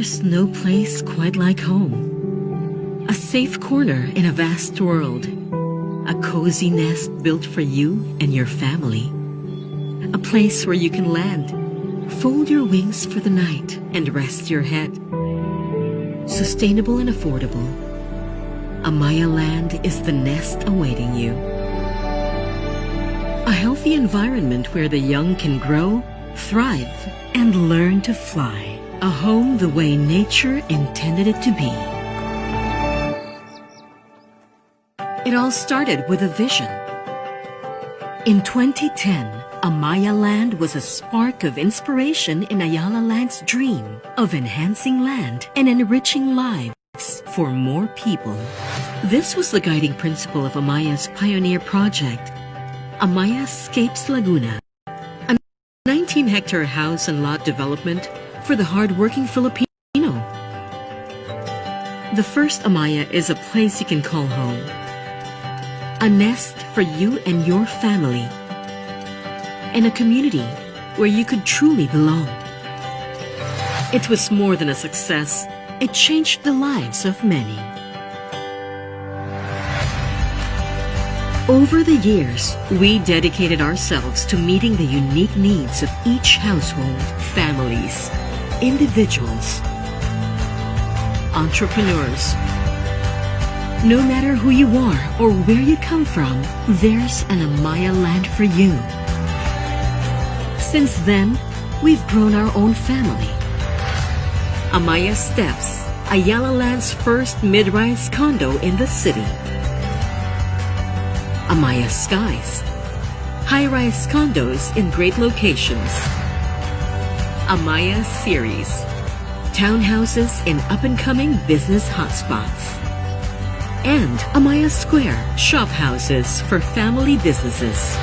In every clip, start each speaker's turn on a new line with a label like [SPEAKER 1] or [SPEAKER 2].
[SPEAKER 1] There's no place quite like home. A safe corner in a vast world. A cozy nest built for you and your family. A place where you can land, fold your wings for the night, and rest your head. Sustainable and affordable, Amaia Land is the nest awaiting you. A healthy environment where the young can grow, thrive, and learn to fly. A home the way nature intended it to be. It all started with a vision. In 2010, Amaia Land was a spark of inspiration in Ayala Land's dream of enhancing land and enriching lives for more people. This was the guiding principle of Amaya's pioneer project, Amaia Scapes Laguna, a 19-hectare house and lot development for the hard-working Filipino. The first Amaia is a place you can call home. A nest for you and your family. And a community where you could truly belong. It was more than a success. It changed the lives of many. Over the years, we dedicated ourselves to meeting the unique needs of each household, families, individuals, entrepreneurs. No matter who you are or where you come from, there's an Amaia Land for you. Since then, we've grown our own family. Amaia Steps, Ayala Land's first mid-rise condo in the city. Amaia Skies, high-rise condos in great locations. Amaia Series, townhouses in up-and-coming business hotspots. And Amaia Square, shop houses for family businesses.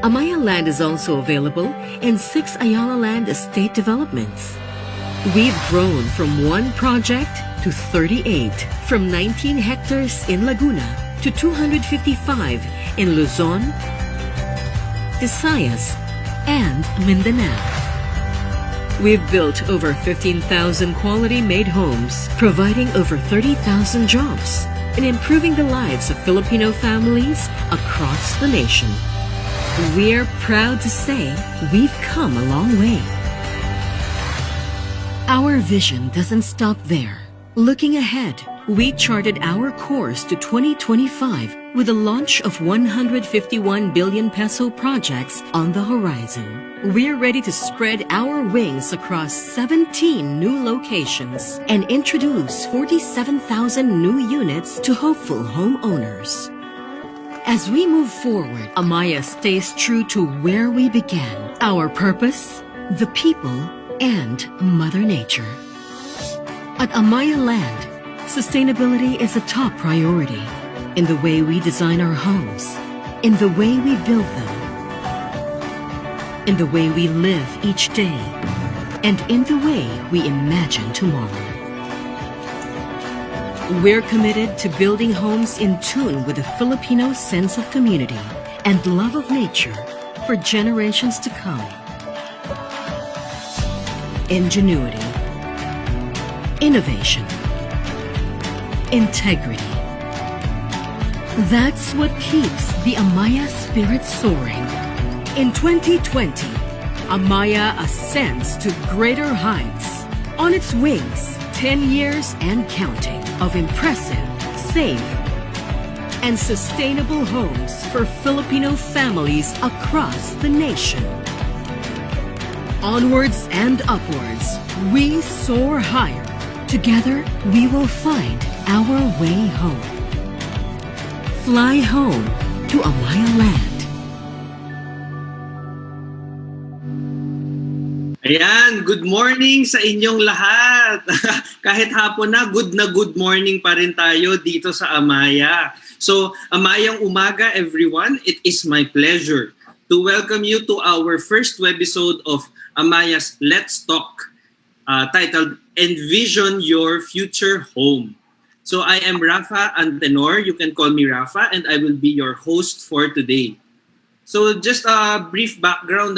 [SPEAKER 1] Amaia Land is also available in 6 Ayala Land estate developments. We've grown from one project to 38, from 19 hectares in Laguna to 255 in Luzon, Visayas, and Mindanao. We've built over 15,000 quality-made homes, providing over 30,000 jobs and improving the lives of Filipino families across the nation. We're proud to say we've come a long way. Our vision doesn't stop there. Looking ahead, we charted our course to 2025 with the launch of 151 billion peso projects on the horizon. We're ready to spread our wings across 17 new locations and introduce 47,000 new units to hopeful homeowners. As we move forward, Amaia stays true to where we began. Our purpose, the people, and Mother Nature. At Amaia Land, sustainability is a top priority in the way we design our homes, in the way we build them, in the way we live each day, and in the way we imagine tomorrow. We're committed to building homes in tune with the Filipino sense of community and love of nature for generations to come. Ingenuity, innovation, integrity. That's what keeps the Amaia spirit soaring. In 2020, Amaia ascends to greater heights. On its wings, 10 years and counting of impressive, safe, and sustainable homes for Filipino families across the nation. Onwards and upwards, we soar higher. Together, we will find our way home. Fly home to Amaia Land.
[SPEAKER 2] Ayan, good morning sa inyong lahat. Kahit hapon na good morning pa rin tayo dito sa Amaia. So, Amayang umaga everyone. It is my pleasure to welcome you to our first webisode of Amaya's Let's Talk, titled Envision Your Future Home. So I am Rafa Antenor. You can call me Rafa, and I will be your host for today. So just a brief background,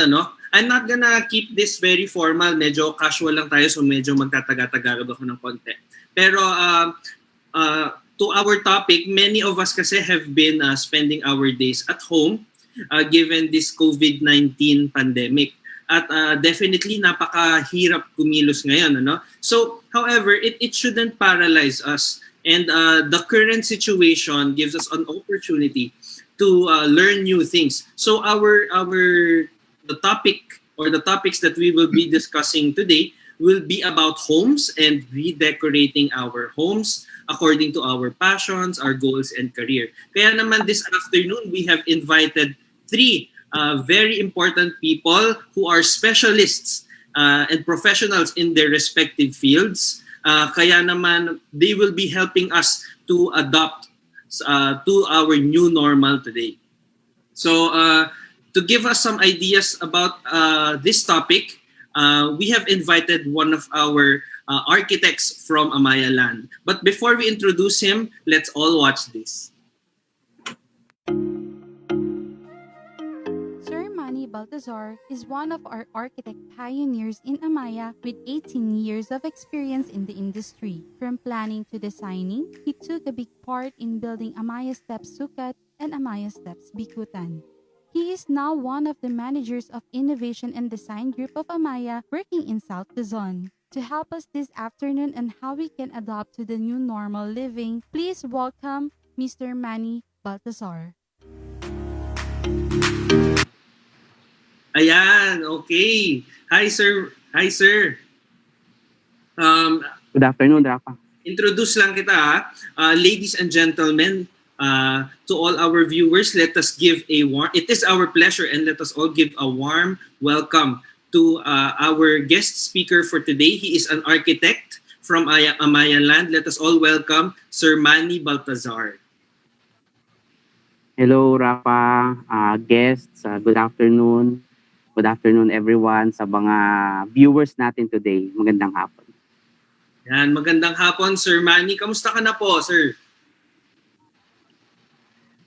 [SPEAKER 2] I'm not gonna keep this very formal. Medyo casual lang tayo, so medyo magtataga-tagarab ako ng konti. Pero to our topic, many of us kasi have been spending our days at home given this COVID-19 pandemic. At definitely napakahirap kumilos ngayon, ano? So, however, it shouldn't paralyze us. And the current situation gives us an opportunity to learn new things. So the topic or the topics that we will be discussing today will be about homes and redecorating our homes according to our passions, our goals, and career. Kaya naman this afternoon, we have invited three very important people who are specialists and professionals in their respective fields. Kaya naman, they will be helping us to adapt to our new normal today. So, to give us some ideas about this topic, we have invited one of our architects from Amaia land. But before we introduce him, let's all watch this.
[SPEAKER 3] Baltazar is one of our architect pioneers in Amaia with 18 years of experience in the industry. From planning to designing, he took a big part in building Amaia Steps Sukat and Amaia Steps Bikutan. He is now one of the managers of Innovation and Design Group of Amaia working in South Luzon. To help us this afternoon on how we can adapt to the new normal living, please welcome Mr. Manny Baltazar.
[SPEAKER 2] Ayan, okay. Hi, sir. Hi, sir.
[SPEAKER 4] Good afternoon, Rafa.
[SPEAKER 2] Introduce lang kita, ha? Ladies and gentlemen, to all our viewers, let us give a warm, it is our pleasure, and let us all give a warm welcome to our guest speaker for today. He is an architect from Amaia land. Let us all welcome Sir Manny Baltazar.
[SPEAKER 4] Hello, Rafa, guests. Good afternoon. Good afternoon, everyone, sa mga viewers natin today. Magandang hapon.
[SPEAKER 2] Yan, magandang hapon, Sir Manny. Kamusta ka na po, sir?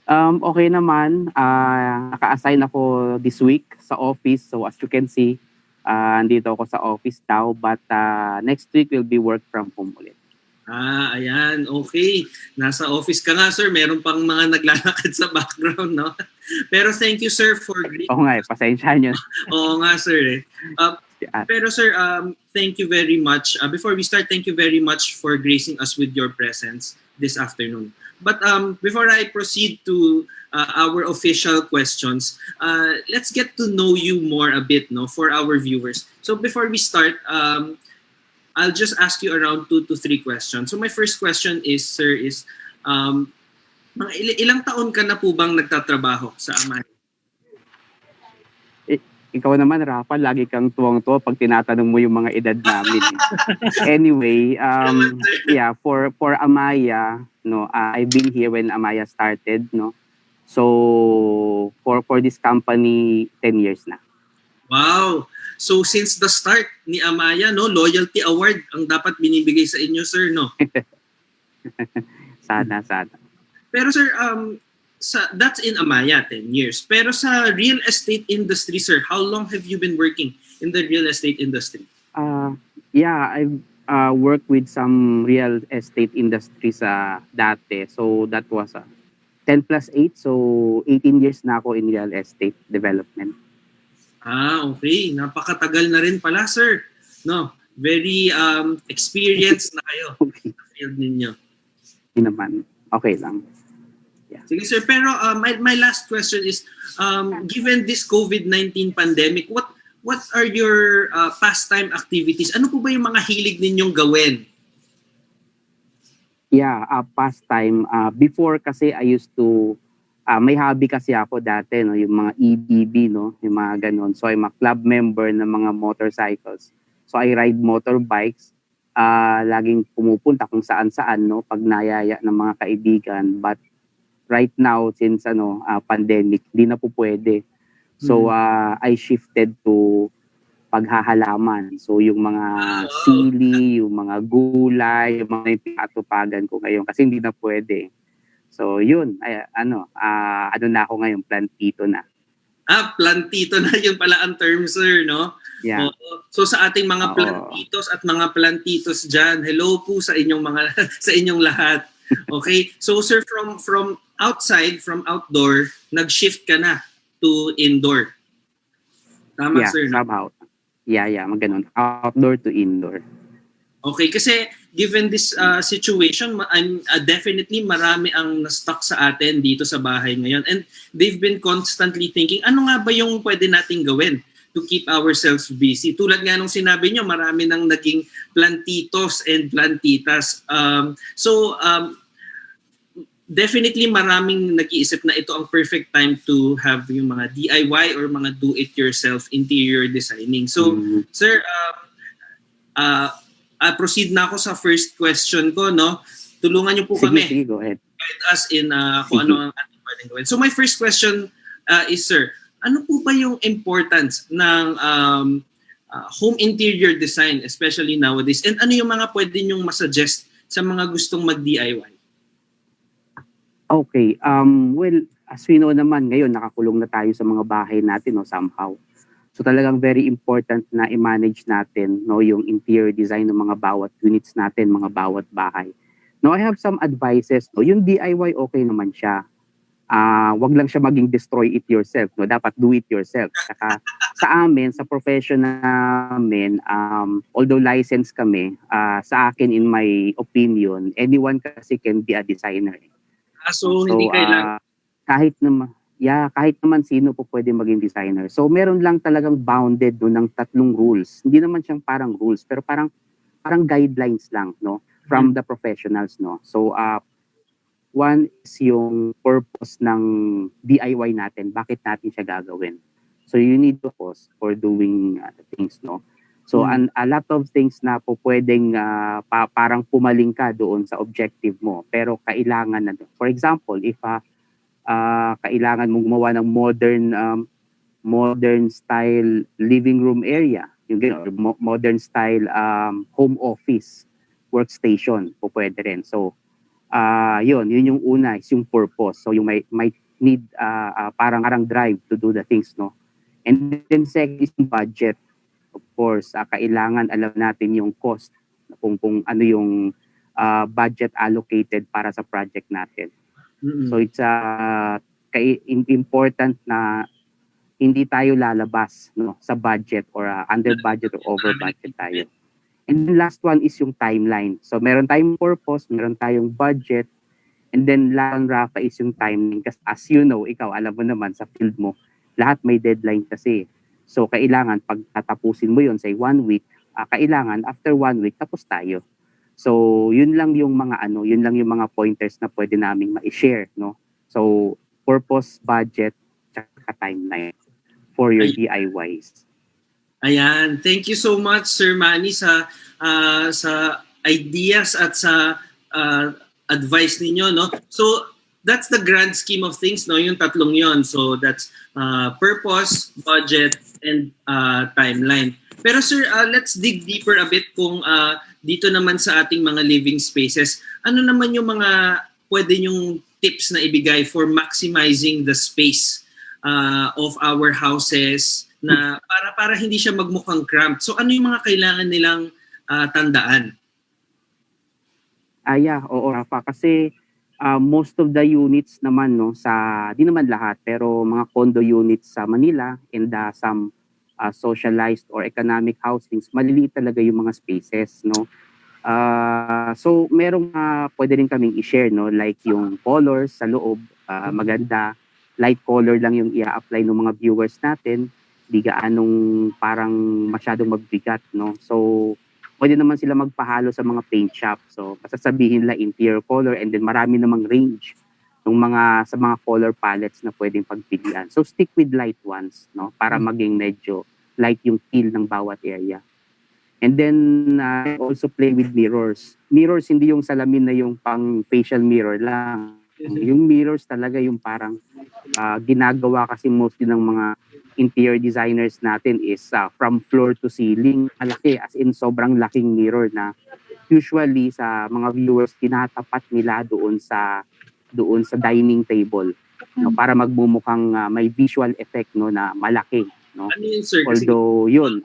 [SPEAKER 4] Okay naman. Naka-assign ako this week sa office. So as you can see, andito ako sa office now. But next week will be work from home ulit.
[SPEAKER 2] Ayan. Okay. Nasa office ka nga, sir. Meron pang mga naglalakad sa background, no? Pero thank you, sir, for...
[SPEAKER 4] Oo nga, pasensya nyo.
[SPEAKER 2] Oo nga, sir. Pero, sir, thank you very much. Before we start, thank you very much for gracing us with your presence this afternoon. But before I proceed to our official questions, let's get to know you more a bit, no, for our viewers. So before we start, I'll just ask you around 2 to 3 questions. So my first question is, sir, is ilang taon ka na po bang nagtatrabaho sa Amaia?
[SPEAKER 4] Ikaw naman, Rafa, lagi kang tuwang-tuwa pag tinatanong mo yung mga edad namin. Anyway, yeah, for Amaia, no, I've been here when Amaia started, no. So for this company, 10 years na. Wow.
[SPEAKER 2] So since the start ni Amaia, no, loyalty award ang dapat binibigay sa inyo, sir, no?
[SPEAKER 4] Sana.
[SPEAKER 2] Pero sir, that's in Amaia, 10 years. Pero sa real estate industry, sir, how long have you been working in the real estate industry?
[SPEAKER 4] Yeah, I've worked with some real estate industry sa dati. So that was 10 plus 8, so 18 years na ako in real estate development.
[SPEAKER 2] Okay. Napakatagal na rin pala, sir. No, very experienced na kayo sa field ninyo.
[SPEAKER 4] Hindi naman. Okay lang. Yeah.
[SPEAKER 2] Sige, sir. Pero my last question is, given this COVID-19 pandemic, what are your pastime activities? Ano po ba yung mga hilig ninyong gawin?
[SPEAKER 4] Yeah, pastime. Before kasi I used to may hobby kasi ako dati, no, yung mga EDB, no, yung mga ganon. So I'm a club member ng mga motorcycles. So I ride motorbikes. Laging pumupunta kung saan-saan, no, pag nayaya ng mga kaibigan. But right now, since pandemic, di na po pwede. So I shifted to paghahalaman. So yung mga sili, yung mga gulay, yung mga pinatupagan ko ngayon kasi hindi na pwede. So yun, ano na ako ngayon, plantito na.
[SPEAKER 2] Plantito na yun pala ang term, sir, no?
[SPEAKER 4] Yeah.
[SPEAKER 2] Oo. So sa ating mga
[SPEAKER 4] Oo.
[SPEAKER 2] plantitos at mga plantitos dyan, hello po sa inyong mga sa inyong lahat. Okay? So sir, from outside, from outdoor, nag-shift ka na to indoor. Tama,
[SPEAKER 4] Yeah,
[SPEAKER 2] sir, no?
[SPEAKER 4] somehow. Yeah, maganon. Outdoor to indoor.
[SPEAKER 2] Okay, kasi given this situation, definitely marami ang na-stuck sa atin dito sa bahay ngayon. And they've been constantly thinking, ano nga ba yung pwede nating gawin to keep ourselves busy? Tulad nga nung sinabi nyo, marami nang naging plantitos and plantitas. Definitely maraming nag-iisip na ito ang perfect time to have yung mga DIY or mga do-it-yourself interior designing. So, sir, proceed na ako sa first question ko, no? Tulungan niyo po kami.
[SPEAKER 4] Sige, go ahead.
[SPEAKER 2] Guide us in kung ano ang ating pwedeng gawin. So my first question is, sir, ano po ba yung importance ng home interior design, especially nowadays? And ano yung mga pwede niyong masuggest sa mga gustong mag-DIY?
[SPEAKER 4] Okay. Well, as we know naman, ngayon nakakulong na tayo sa mga bahay natin, no, somehow. So talagang very important na i-manage natin, no, yung interior design ng mga bawat units natin, mga bawat bahay. No, I have some advices. No, yung DIY okay naman siya. Wag lang siya maging destroy it yourself, no. Dapat do it yourself. Saka sa amin, sa profession namin, although licensed kami, sa akin, in my opinion, anyone kasi can be a designer.
[SPEAKER 2] So hindi kailangan
[SPEAKER 4] kahit naman sino po pwede maging designer. So meron lang talagang bounded, no, ng 3 rules. Hindi naman siyang parang rules, pero parang guidelines lang, no, from the professionals, no. So one is yung purpose ng DIY natin. Bakit natin siya gagawin? So you need to pause for doing things, no. So a lot of things na po pwedeng parang pumaling ka doon sa objective mo, pero kailangan na. For example, if kailangan mong gumawa ng modern style living room area, yung modern style home office workstation, po pwede rin. So yun yung una, is yung purpose. So yung may need parang drive to do the things, no. And then second is yung budget. Of course, kailangan alam natin yung cost, kung ano yung budget allocated para sa project natin. So it's important na hindi tayo lalabas, no, sa budget or under budget or over budget tayo. And then last one is yung timeline. So meron tayong purpose, meron tayong budget, and then Rafa, is yung timing. Kasi as you know, ikaw, alam mo naman sa field mo, lahat may deadline kasi. So kailangan pag tatapusin mo yun, say 1 week, kailangan after 1 week tapos tayo. So yun lang yung mga pointers na pwede naming ma-share, no. So purpose, budget, tsaka timeline for your DIYs.
[SPEAKER 2] Ayan, thank you so much, Sir Manny, sa ideas at sa advice ninyo, no. So that's the grand scheme of things, no, yung tatlong yon. So that's purpose, budget, and timeline. Pero sir, let's dig deeper a bit kung dito naman sa ating mga living spaces, ano naman yung mga pwede nyong tips na ibigay for maximizing the space of our houses na para hindi siya magmukhang cramped. So ano yung mga kailangan nilang tandaan?
[SPEAKER 4] Oo, Rafa, kasi most of the units naman, no, di naman lahat, pero mga condo units sa Manila and some socialized or economic housings, maliliit talaga yung mga spaces, no. So merong pwede rin kaming i-share, no, like yung colors sa loob, maganda, light color lang yung i-apply ng mga viewers natin, di gaanong parang masyadong magbigat, no. So pwede naman sila magpahalo sa mga paint shop. So sasabihin nila interior color, and then marami namang range sa mga color palettes na pwedeng pagpilian. So stick with light ones, no, para maging medyo light yung feel ng bawat area. And then also play with mirrors. Mirrors, hindi yung salamin na yung pang facial mirror lang. Yung mirrors talaga yung parang ginagawa kasi mostly ng mga interior designers natin is from floor to ceiling. Malaki, as in sobrang laking mirror na usually sa mga viewers tinatapat nila doon sa dining table. no, para magmumukhang may visual effect, no, na malaki, no.
[SPEAKER 2] Ano yun, sir? Kasi
[SPEAKER 4] Although yun,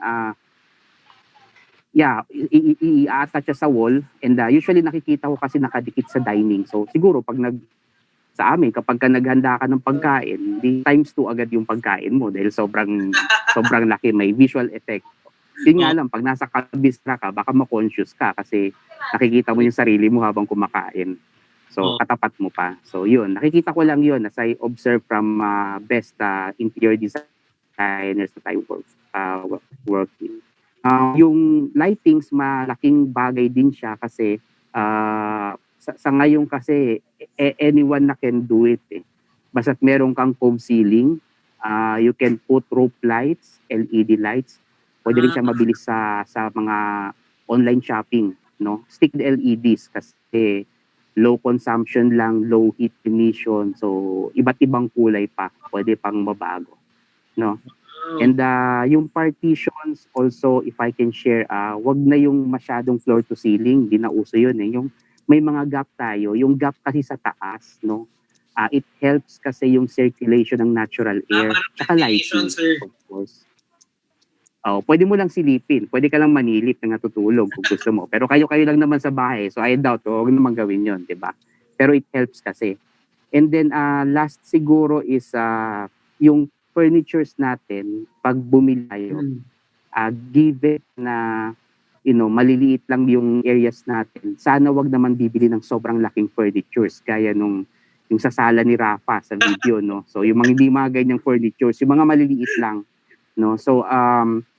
[SPEAKER 4] yeah, i-attach siya sa wall, and usually nakikita ko kasi nakadikit sa dining. So siguro pag sa amin kapag ka naghanda ka ng pagkain, di times 2 agad yung pagkain mo dahil sobrang laki, may visual effect. Yun nga lang, pag nasa kabistra ka, baka ma-conscious ka kasi nakikita mo yung sarili mo habang kumakain. So katapat mo pa. So yun, nakikita ko lang yun as I observe from best interior designers that I work in. Yung lightings, malaking bagay din siya kasi sa ngayon kasi anyone na can do it eh. Basta't meron kang cove ceiling, you can put rope lights, LED lights. Pwede rin siya mabilis sa mga online shopping, no? Stick the LEDs kasi low consumption lang, low heat emission. So iba't ibang kulay pa, pwede pang mabago, no? And yung partitions also, if I can share, wag na yung masyadong floor to ceiling, di na uso yun eh. Yung may mga gap tayo, yung gap kasi sa taas, no? It helps kasi yung circulation ng natural air, tsaka lighting, of course. Pwede mo lang silipin, pwede ka lang manilip na natutulog kung gusto mo. Pero kayo lang naman sa bahay, so I doubt, huwag naman gawin yun, di ba? Pero it helps kasi. And then last siguro is yung furnitures natin, pag bumili tayo, given na maliliit lang yung areas natin, sana wag naman bibili ng sobrang laking furnitures gaya yung sa sala ni Rafa sa video, no. So yung mga hindi mga ganyang furnitures, yung mga maliliit lang, no. So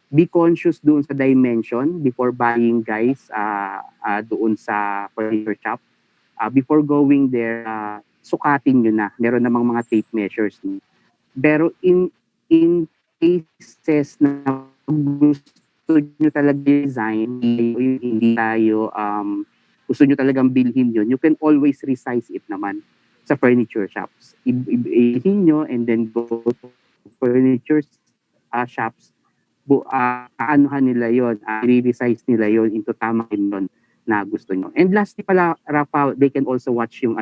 [SPEAKER 4] be conscious doon sa dimension before buying, guys, doon sa furniture shop. Before going there, sukatin nyo na. Meron namang mga tape measures, no? Pero in cases na gusto nyo talaga design, hindi tayo, gusto nyo talagang bilhin yun, you can always resize it naman sa furniture shops. Ibilhin nyo and then go to furniture shops, aanuhan nila yun, i-resize nila yun into tama yun na gusto nyo. And lastly pala, Rafa, they can also watch yung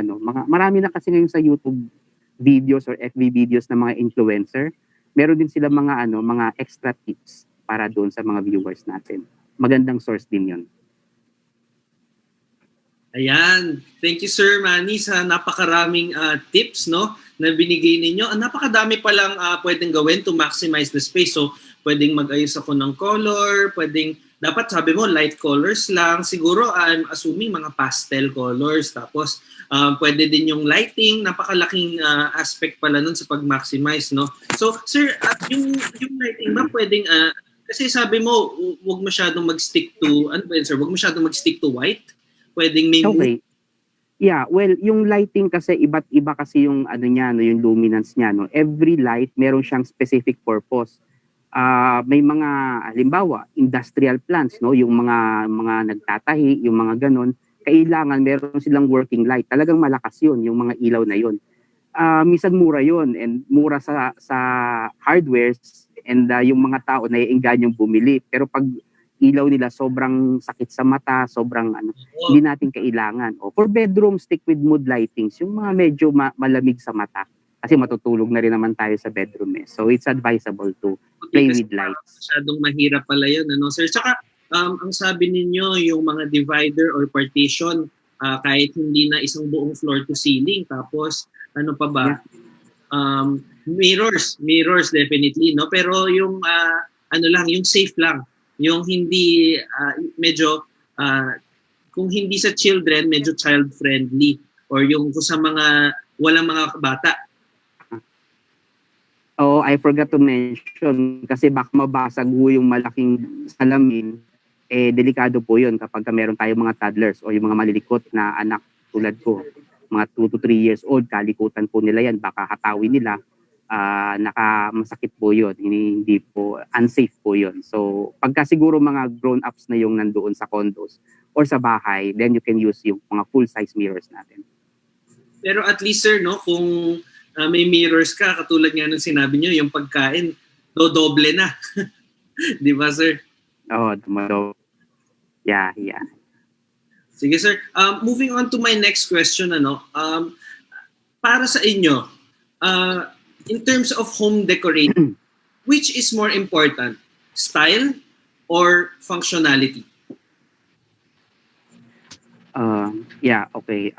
[SPEAKER 4] marami na kasi ngayon sa YouTube videos or FB videos ng mga influencer. Meron din sila mga extra tips para doon sa mga viewers natin. Magandang source din 'yon.
[SPEAKER 2] Ayan. Thank you, Sir Manny, sa napakaraming tips, no, na binigay ninyo. Napakadami pa lang pwedeng gawin to maximize the space. So, pwedeng mag-ayos ako ng color, dapat sabi mo light colors lang. Siguro I'm assuming mga pastel colors. Tapos pwede din yung lighting, napakalaking aspect pala nun sa pag-maximize, no. So sir, yung lighting ba pwedeng kasi sabi mo wag masyadong mag-stick to sir, wag masyadong mag-stick to white. Pwedeng may
[SPEAKER 4] okay. Yeah, well, yung lighting kasi iba't iba kasi yung niya, no, yung luminance niya, no. Every light meron siyang specific purpose. May mga halimbawa industrial plants, no, yung mga nagtatahi, yung mga ganon, kailangan meron silang working light. Talagang malakas yun, yung mga ilaw na yun. Minsan mura yun, and mura sa hardwares, and yung mga tao naiingganyang bumili. Pero pag ilaw nila sobrang sakit sa mata, sobrang hindi natin kailangan. For bedroom, stick with mood lightings, yung mga medyo malamig sa mata. Kasi matutulog na rin naman tayo sa bedroom eh. So it's advisable to play with lights.
[SPEAKER 2] Masyadong mahirap pala yun, sir? Tsaka, ang sabi ninyo, yung mga divider or partition, kahit hindi na isang buong floor to ceiling, tapos, ano pa ba? Yeah. Mirrors definitely, no? Pero yung, yung safe lang. Yung hindi, medyo, kung hindi sa children, medyo child-friendly. Or yung kung sa mga, walang mga bata.
[SPEAKER 4] Oh, I forgot to mention kasi baka mabasag yung malaking salamin, delikado po yun kapag meron tayong mga toddlers o yung mga malilikot na anak tulad ko, mga 2 to 3 years old, kalikutan po nila yan, baka hatawin nila, masakit po yun, hindi po, unsafe po yun. So pagka siguro mga grown-ups na yung nandoon sa condos or sa bahay, then you can use yung mga full-size mirrors natin.
[SPEAKER 2] Pero at least sir, no, kung may mirrors ka, katulad nga nung sinabi nyo, yung pagkain, doble na. Di ba, sir?
[SPEAKER 4] Oo, yeah.
[SPEAKER 2] Sige, sir. Moving on to my next question, para sa inyo, in terms of home decoration, which is more important, style or functionality?
[SPEAKER 4] Yeah, okay.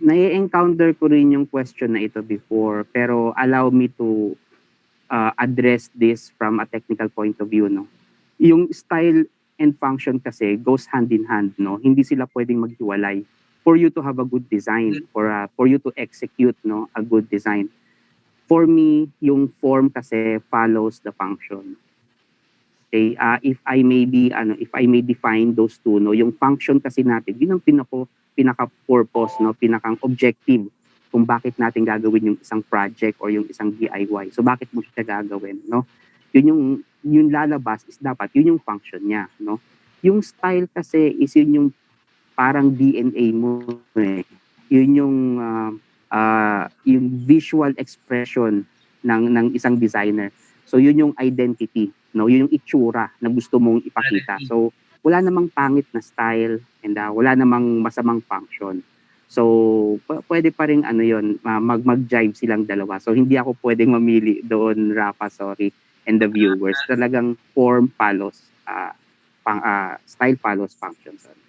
[SPEAKER 4] Nai-encounter ko rin yung question na ito before, pero allow me to address this from a technical point of view, no? Yung style and function kasi goes hand in hand, no? Hindi sila pwedeng maghiwalay. For you to have a good design, for you to execute, no, a good design. For me, yung form kasi follows the function. Okay, if I may be if I may define those two, no, yung function kasi natin, yun ang pinaka-purpose, no, pinakang objective kung bakit natin gagawin yung isang project or yung isang DIY. So bakit mo siya gagawin, no? Yung lalabas is dapat yun yung function niya, no? Yung style kasi is yun yung parang DNA mo, eh. Yun yung visual expression ng isang designer. So yun yung identity, no? Yun yung itsura na gusto mong ipakita. So wala namang pangit na style and wala namang masamang function. So pwede pa rin yun, mag-jive silang dalawa. So hindi ako pwedeng mamili doon, Rafa, sorry, and the viewers. Talagang form follows style follows function. Sorry.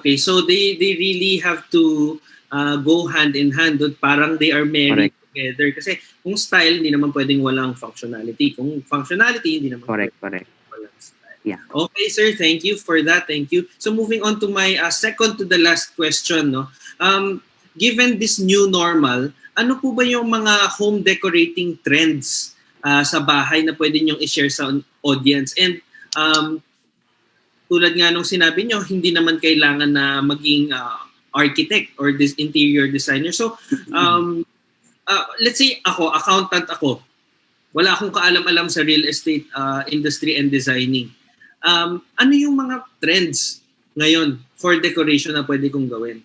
[SPEAKER 2] Okay. So they really have to go hand in hand. Parang they are married together. Kasi kung style, hindi naman pwedeng walang functionality. Kung functionality, hindi naman
[SPEAKER 4] correct.
[SPEAKER 2] walang style.
[SPEAKER 4] Yeah.
[SPEAKER 2] Okay, sir. Thank you for that. Thank you. So moving on to my second to the last question, no. Given this new normal, ano po ba yung mga home decorating trends sa bahay na pwede niyong i-share sa audience? And tulad nga nung sinabi nyo, hindi naman kailangan na maging architect or this interior designer. So, let's say ako, accountant ako. Wala akong kaalam-alam sa real estate industry and designing. Ano yung mga trends ngayon for decoration na pwede kong gawin?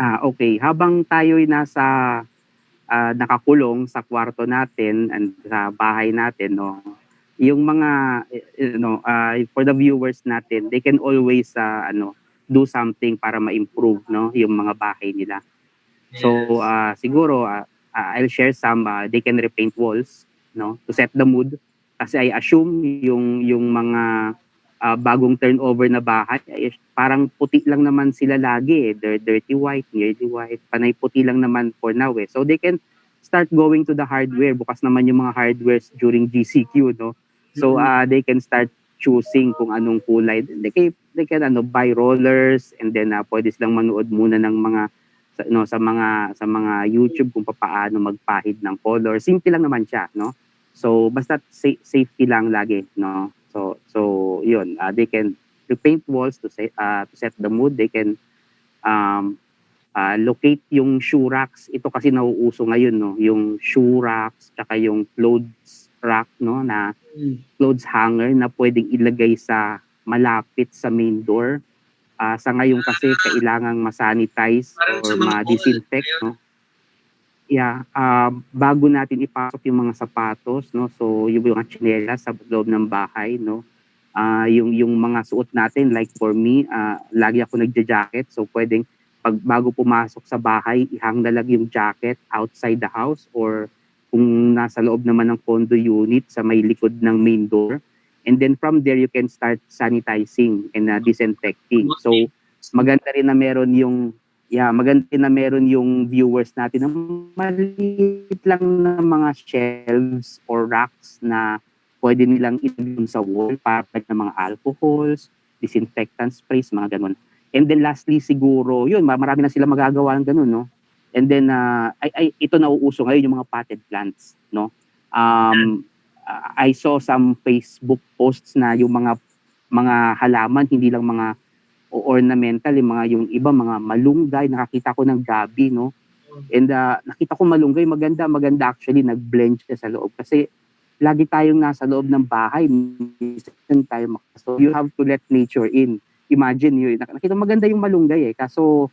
[SPEAKER 4] Okay. Habang tayo'y nasa nakakulong sa kwarto natin and sa bahay natin, no, yung mga for the viewers natin, they can always do something para ma-improve, no, yung mga bahay nila. Yes. So siguro I'll share some. They can repaint walls, no, to set the mood. Kasi I assume yung mga bagong turnover na bahay, parang puti lang naman sila lagi, eh. Dirty white, nearly white, panay puti lang naman for now, eh. So they can start going to the hardware. Bukas naman yung mga hardwares during GCQ, no. So they can start choosing kung anong kulay. They can buy rollers, and then pwede silang manood muna ng mga sa mga YouTube kung paano magpahid ng color. Simple lang naman siya, no. So basta safety lang lagi, no. So yun, they can repaint walls to set the mood. They can locate yung shoe racks. Ito kasi nauuso ngayon, no, yung shoe racks tsaka yung clothes rack, no, na clothes hanger na pwedeng ilagay sa malapit sa main door. Sa ngayon kasi kailangang ma-sanitize or ma-disinfect, no. Yeah, bago natin ipasok yung mga sapatos, no, so yung mga tsinelas sa loob ng bahay, no, yung mga suot natin, like for me, lagi ako nagja-jacket, so pwedeng bago pumasok sa bahay, ihang na lang yung jacket outside the house, or kung nasa loob naman ng condo unit sa may likod ng main door. And then from there, you can start sanitizing and disinfecting. So maganda rin na meron yung viewers natin na maliit lang na mga shelves or racks na pwede nilang ilagay sa wall para ng mga alcohols, disinfectant sprays, mga ganun. And then lastly, siguro, yun, marami na sila magagawa ng ganun, no? And then, ito nauuso ngayon, yung mga potted plants, no? I saw some Facebook posts na yung mga halaman, hindi lang mga ornamental, yung iba mga malunggay, nakakita ko ng gabi, no? And nakita ko malunggay, maganda actually, nag-blend siya sa loob. Kasi lagi tayong nasa loob ng bahay, so you have to let nature in. Imagine yun, nakita maganda yung malunggay, eh. Kaso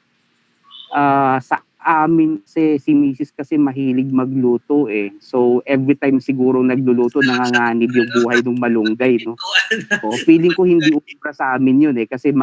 [SPEAKER 4] sa amin si Mrs. kasi mahilig magluto, eh. So every time siguro nagluluto, nanganganib yung buhay ng malunggay, no? So, feeling ko hindi ubra sa amin yun, eh. Kasi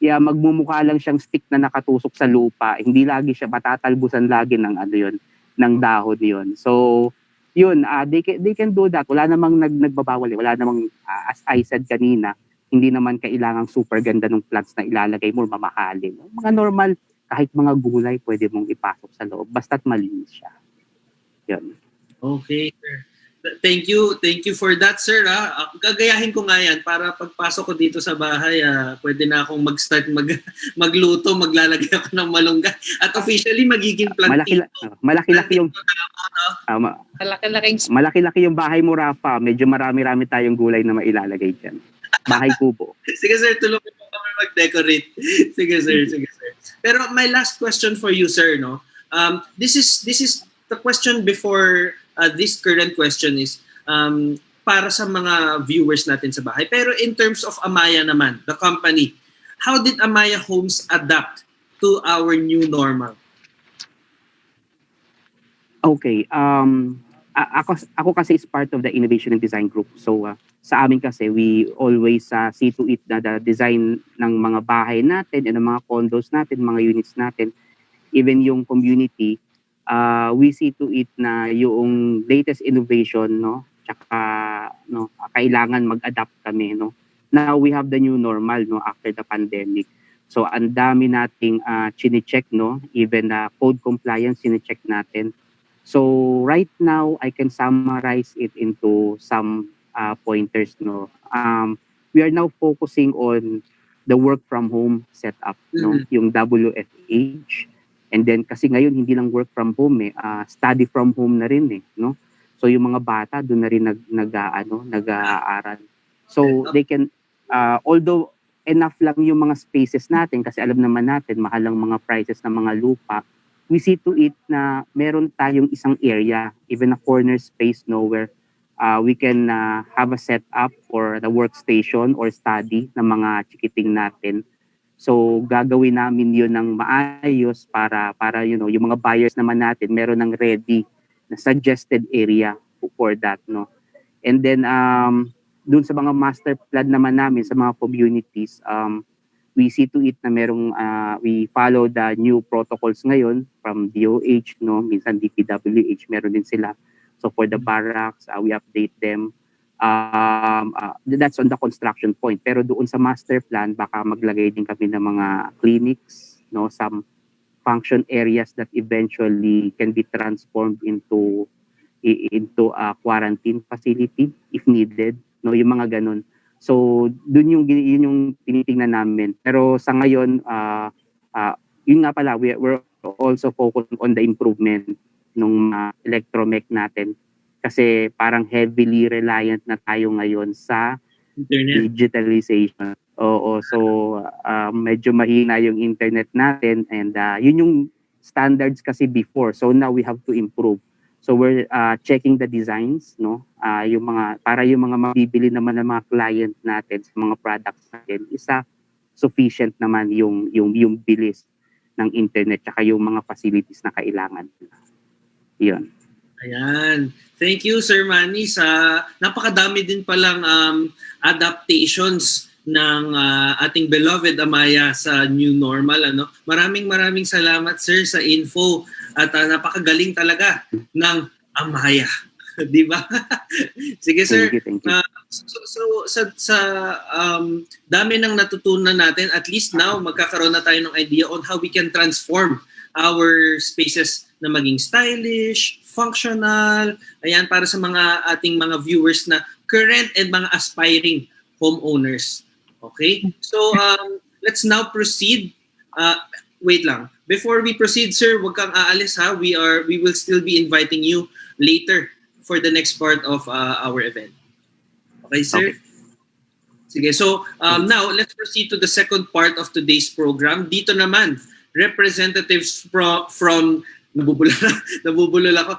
[SPEAKER 4] magmumukha lang siyang stick na nakatusok sa lupa. Hindi lagi siya matatalbusan lagi ng yun, ng dahon yun. So, yun, they can do that. Wala namang nagbabawal. Wala namang, as I said kanina, hindi naman kailangang super ganda ng plants na ilalagay mo, mamahalin. Mga normal, kahit mga gulay, pwede mong ipasok sa loob. Basta't malinis siya. Yun.
[SPEAKER 2] Okay, sir. Thank you for that, sir. Gagayahin ko nga yan para pagpasok ko dito sa bahay, pwede na akong mag-start magluto, maglalagay ako ng malunggay. At officially, magiging plantito.
[SPEAKER 4] Malaki-laki yung...
[SPEAKER 5] Malaki-laking
[SPEAKER 4] Malaki-laki yung bahay mo, Rafa. Medyo marami-rami tayong gulay na mailalagay dyan. Bahay kubo.
[SPEAKER 2] Sige, sir. Tulungan mo kami mag-decorate. Sige, sir. Pero my last question for you, sir, no? This is the question before this current question is para sa mga viewers natin sa bahay. Pero in terms of Amaia naman, the company, how did Amaia Homes adapt to our new normal?
[SPEAKER 4] Okay. Ako kasi is part of the Innovation and Design Group. So sa amin kasi, we always see to it na the design ng mga bahay natin and ng mga condos natin, mga units natin, even yung community, we see to it na yung latest innovation, no, tsaka no, kailangan mag-adapt kami, no. Now we have the new normal, no, after the pandemic. So ang dami nating chine-check, no, even code compliance chine-check natin. So right now I can summarize it into some pointers, no. We are now focusing on the work from home setup, no, yung WFH. And then kasi ngayon hindi lang work from home, study from home na rin, no. So yung mga bata doon na rin nag-aaral. So they can although enough lang yung mga spaces natin kasi alam naman natin mahal ang mga prices ng mga lupa, we see to it na meron tayong isang area, even a corner space, no, where we can have a setup for the workstation or study ng mga chikiting natin. So gagawin namin yun ng maayos para you know, yung mga buyers naman natin meron ng ready na suggested area for that, no. And then dun sa mga master plan naman namin sa mga communities, we see to it na merong we follow the new protocols ngayon from DOH, no, minsan DPWH meron din sila. So for the barracks, we update them. That's on the construction point. Pero doon sa master plan, baka maglagay din kami ng mga clinics, no, some function areas that eventually can be transformed into a quarantine facility if needed, no, yung mga ganun. So doon yun yung tinitingnan namin. Pero sa ngayon, yun nga pala, we're also focused on the improvement ng electromech natin. Kasi parang heavily reliant na tayo ngayon sa internet digitalization. Oo, so medyo mahina yung internet natin and yun yung standards kasi before. So now we have to improve. So we're checking the designs, no? Yung mga para yung mga mabibili naman ng mga client natin sa mga products natin, isa sufficient naman yung bilis ng internet tsaka yung mga facilities na kailangan. Yun.
[SPEAKER 2] Ayan. Thank you, Sir Manny, sa napakadami din palang adaptations ng ating beloved Amaia sa new normal. Ano? Maraming salamat, sir, sa info at napakagaling talaga ng Amaia. Di ba? Sige, sir.
[SPEAKER 4] Thank you.
[SPEAKER 2] So sa dami ng natutunan natin, at least now magkakaroon na tayo ng idea on how we can transform our spaces na maging stylish, functional, ayan, para sa mga ating mga viewers na current and mga aspiring homeowners. Okay? So, let's now proceed. Wait lang. Before we proceed, sir, wag kang aalis ha. We will still be inviting you later for the next part of our event. Okay, sir? Okay. Sige, so now let's proceed to the second part of today's program. Dito naman, representatives from nabubulol ako.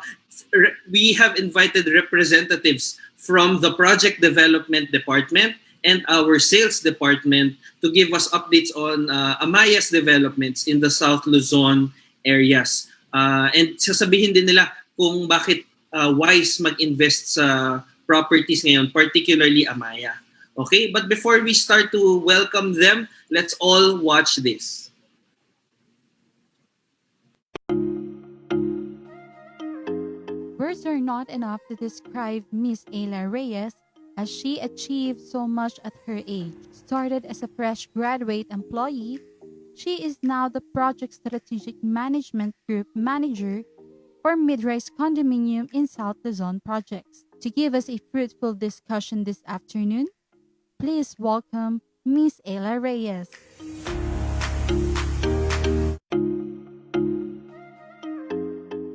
[SPEAKER 2] We have invited representatives from the Project Development Department and our Sales Department to give us updates on Amaia's developments in the South Luzon areas. And sasabihin din nila kung bakit wise mag-invest sa properties ngayon, particularly Amaia. Okay? But before we start to welcome them, let's all watch this.
[SPEAKER 3] Words are not enough to describe Miss Ayla Reyes as she achieved so much at her age. Started as a fresh graduate employee, she is now the Project Strategic Management Group Manager for Mid-Rise Condominium in South Luzon projects. To give us a fruitful discussion this afternoon, please welcome Miss Ayla Reyes.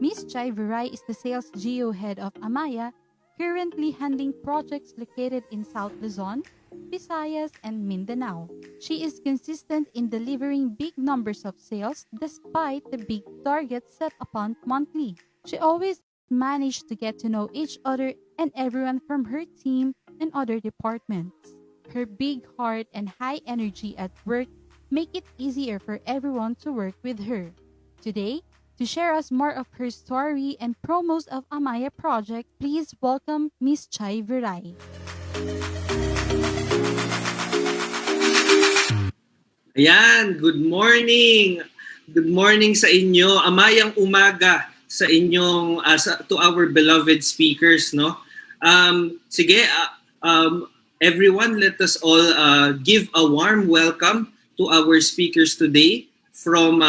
[SPEAKER 3] Miss Chai Viray is the sales geo head of Amaia, currently handling projects located in South Luzon, Visayas, and Mindanao. She is consistent in delivering big numbers of sales despite the big targets set upon monthly. She always managed to get to know each other and everyone from her team and other departments. Her big heart and high energy at work make it easier for everyone to work with her. Today, to share us more of her story and promos of Amaia project, please welcome Miss Chai Viray.
[SPEAKER 2] Ayan, good morning. Good morning sa inyo. Amayang umaga sa inyong to our beloved speakers, no? Sige, everyone, let us all give a warm welcome to our speakers today from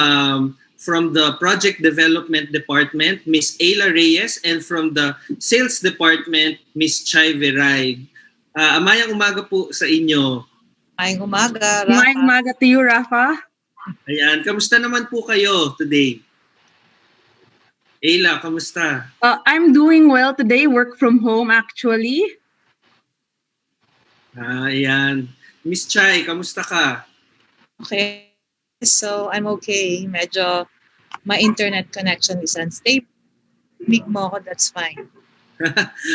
[SPEAKER 2] the Project Development Department, Miss Ayla Reyes, and from the Sales Department, Miss Chai Viray. Amayang umaga po sa inyo.
[SPEAKER 5] Maayong umaga, Rafa.
[SPEAKER 6] Maayong umaga to you, Rafa.
[SPEAKER 2] Ayan, kamusta naman po kayo today? Ayla, kamusta?
[SPEAKER 6] I'm doing well today, work from home actually.
[SPEAKER 2] Ayan. Miss Chai, kamusta ka?
[SPEAKER 5] Okay, so I'm okay. Medyo my internet connection is unstable. Big mo ako, that's fine.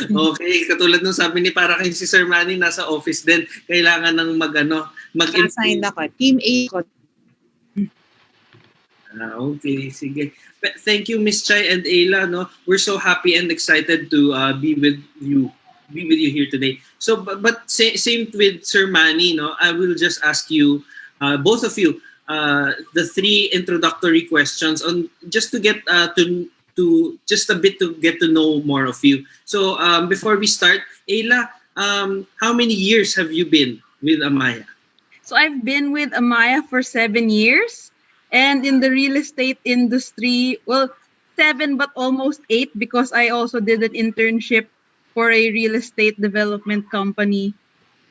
[SPEAKER 2] Okay, katulad nung sabi ni para kay si Sir Manny, nasa office din. Kailangan ng
[SPEAKER 5] Assign ako. Team A ko.
[SPEAKER 2] Okay, sige. Thank you, Miss Chai and Ayla. No, we're so happy and excited to be with you here today. So, but same with Sir Manny. No, I will just ask you, both of you, the three introductory questions on just to get to just a bit to get to know more of you. So, before we start, Ayla, how many years have you been with Amaia?
[SPEAKER 6] So I've been with Amaia for 7 years, and in the real estate industry, well, 7 but almost 8 because I also did an internship for a real estate development company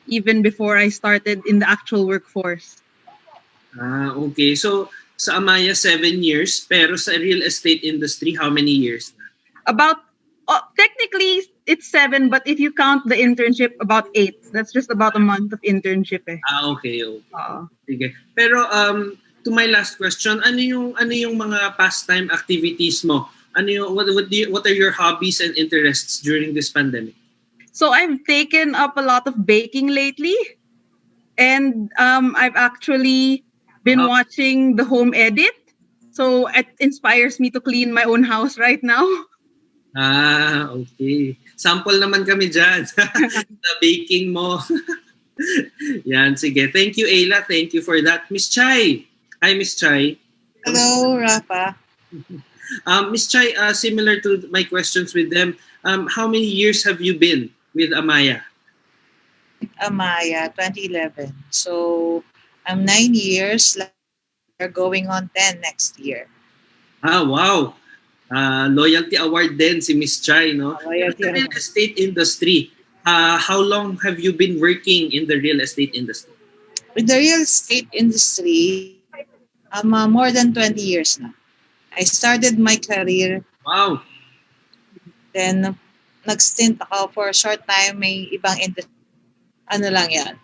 [SPEAKER 6] even before I started in the actual workforce.
[SPEAKER 2] Okay. So, sa Amaia, 7 years, pero sa real estate industry, how many years na?
[SPEAKER 6] About, technically, it's 7, but if you count the internship, about 8. That's just about a month of internship eh.
[SPEAKER 2] Okay. Sige. Pero to my last question, ano yung mga pastime activities mo? What are your hobbies and interests during this pandemic?
[SPEAKER 6] So I've taken up a lot of baking lately, and I've actually been watching The Home Edit. So it inspires me to clean my own house right now.
[SPEAKER 2] Okay. Sample naman kami dyan sa baking mo. Yan, sige. Thank you, Ayla. Thank you for that. Miss Chai. Hi, Miss Chai.
[SPEAKER 5] Hello, Rafa.
[SPEAKER 2] Miss Chai, similar to my questions with them, how many years have you been with Amaia?
[SPEAKER 5] Amaya, 2011. So, I'm 9 years. We're going on 10 next year.
[SPEAKER 2] Wow. Loyalty award din si Miss Chai, no?
[SPEAKER 5] Loyalty
[SPEAKER 2] The real
[SPEAKER 5] award.
[SPEAKER 2] estate industry, how long have you been working in the real estate industry?
[SPEAKER 5] With the real estate industry, I'm more than 20 years now. I started my career,
[SPEAKER 2] Wow.
[SPEAKER 5] then nag-stint ako for a short time, may ibang industry. Ano lang yan,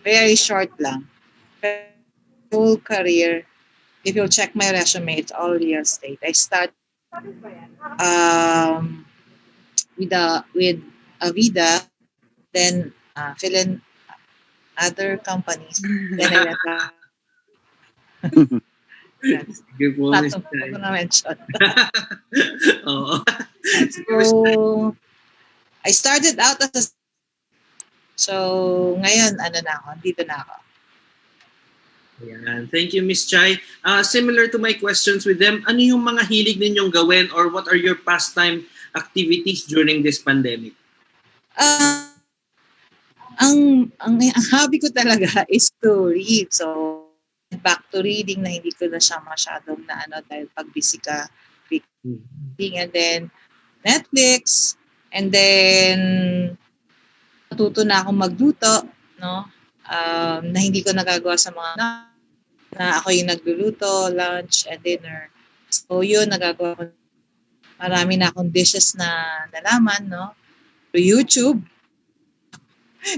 [SPEAKER 5] very short lang. Whole career, if you'll check my resume, it's all real estate. I start with Avida, then fill in other companies. Then I went back.
[SPEAKER 2] Sige po, Miss
[SPEAKER 5] Tatong
[SPEAKER 2] Chai.
[SPEAKER 5] ko na mention.
[SPEAKER 2] Oo.
[SPEAKER 5] So, I started out as a... So, ngayon, dito na ako.
[SPEAKER 2] Ayan. Thank you, Miss Chai. Similar to my questions with them, ano yung mga hilig ninyong gawin or what are your pastime activities during this pandemic?
[SPEAKER 5] Ah, ang hobby ko talaga is to read. So, back to reading na hindi ko na siya masyadong na ano dahil pag busy ka reading, and then Netflix, and then natuto na akong magluto, no? Na hindi ko nagagawa sa mga na ako yung nagluluto, lunch and dinner. So yun, nagagawa ko. Marami na akong dishes na nalaman, no? So YouTube,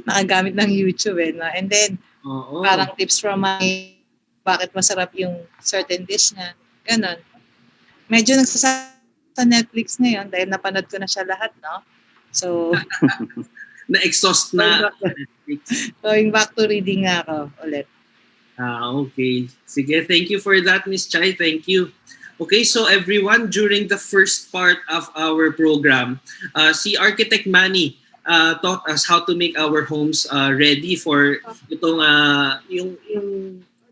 [SPEAKER 5] nakagamit ng YouTube no? And then,
[SPEAKER 2] Oo.
[SPEAKER 5] parang tips from my bakit masarap yung certain dish na. Ganon. Medyo nagsasama sa Netflix ngayon dahil napanood ko na siya lahat, no? So,
[SPEAKER 2] Na-exhaust na.
[SPEAKER 5] going back to reading nga ako ulit.
[SPEAKER 2] Okay. Sige, thank you for that, Miss Chai. Thank you. Okay, so everyone, during the first part of our program, si Architect Manny taught us how to make our homes ready for itong yung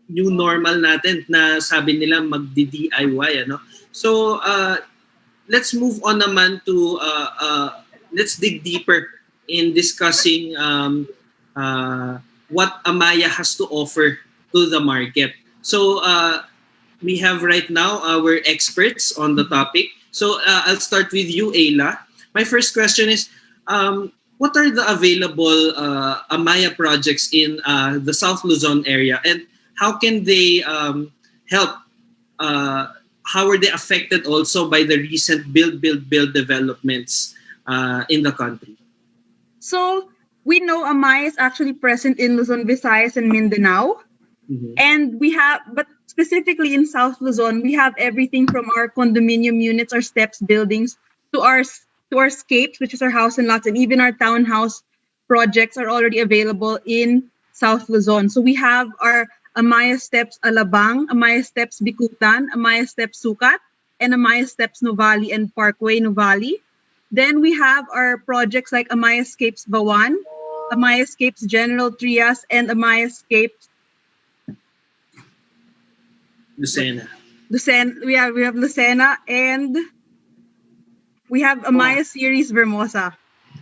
[SPEAKER 2] new normal natin na sabi nila magdi-DIY, ano? So, let's move on naman to let's dig deeper in discussing what Amaia has to offer to the market. So we have right now our experts on the topic. So I'll start with you, Ayla. My first question is, what are the available Amaia projects in the South Luzon area, and how can they help? How are they affected also by the recent build developments in the country?
[SPEAKER 6] So we know Amaya is actually present in Luzon, Visayas, and Mindanao.
[SPEAKER 2] Mm-hmm.
[SPEAKER 6] And we have, but specifically in South Luzon, we have everything from our condominium units, our steps buildings, to our scapes, which is our house and lots, and even our townhouse projects are already available in South Luzon. So we have our Amaia Steps Alabang, Amaia Steps Bikutan, Amaia Steps Sukat, and Amaia Steps Novali and Parkway Novali. Then we have our projects like Amaia Scapes BAUAN, Amaia Scapes General Trias, and Amaia Scapes
[SPEAKER 2] Lucena.
[SPEAKER 6] We have Lucena, and we have Amaia Series Vermosa.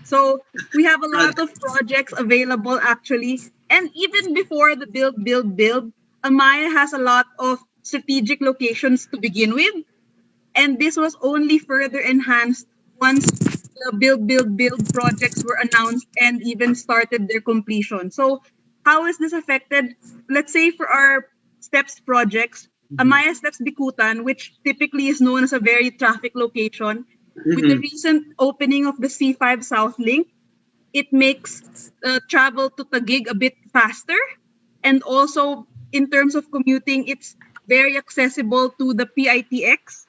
[SPEAKER 6] So we have a lot of projects available actually. And even before the build, Amaia has a lot of strategic locations to begin with. And this was only further enhanced once the build projects were announced and even started their completion. So how is this affected? Let's say for our steps projects, Amaia Steps Bikutan, which typically is known as a very traffic location, with the recent opening of the C5 South Link, it makes travel to Taguig a bit faster. And also, in terms of commuting, it's very accessible to the PITX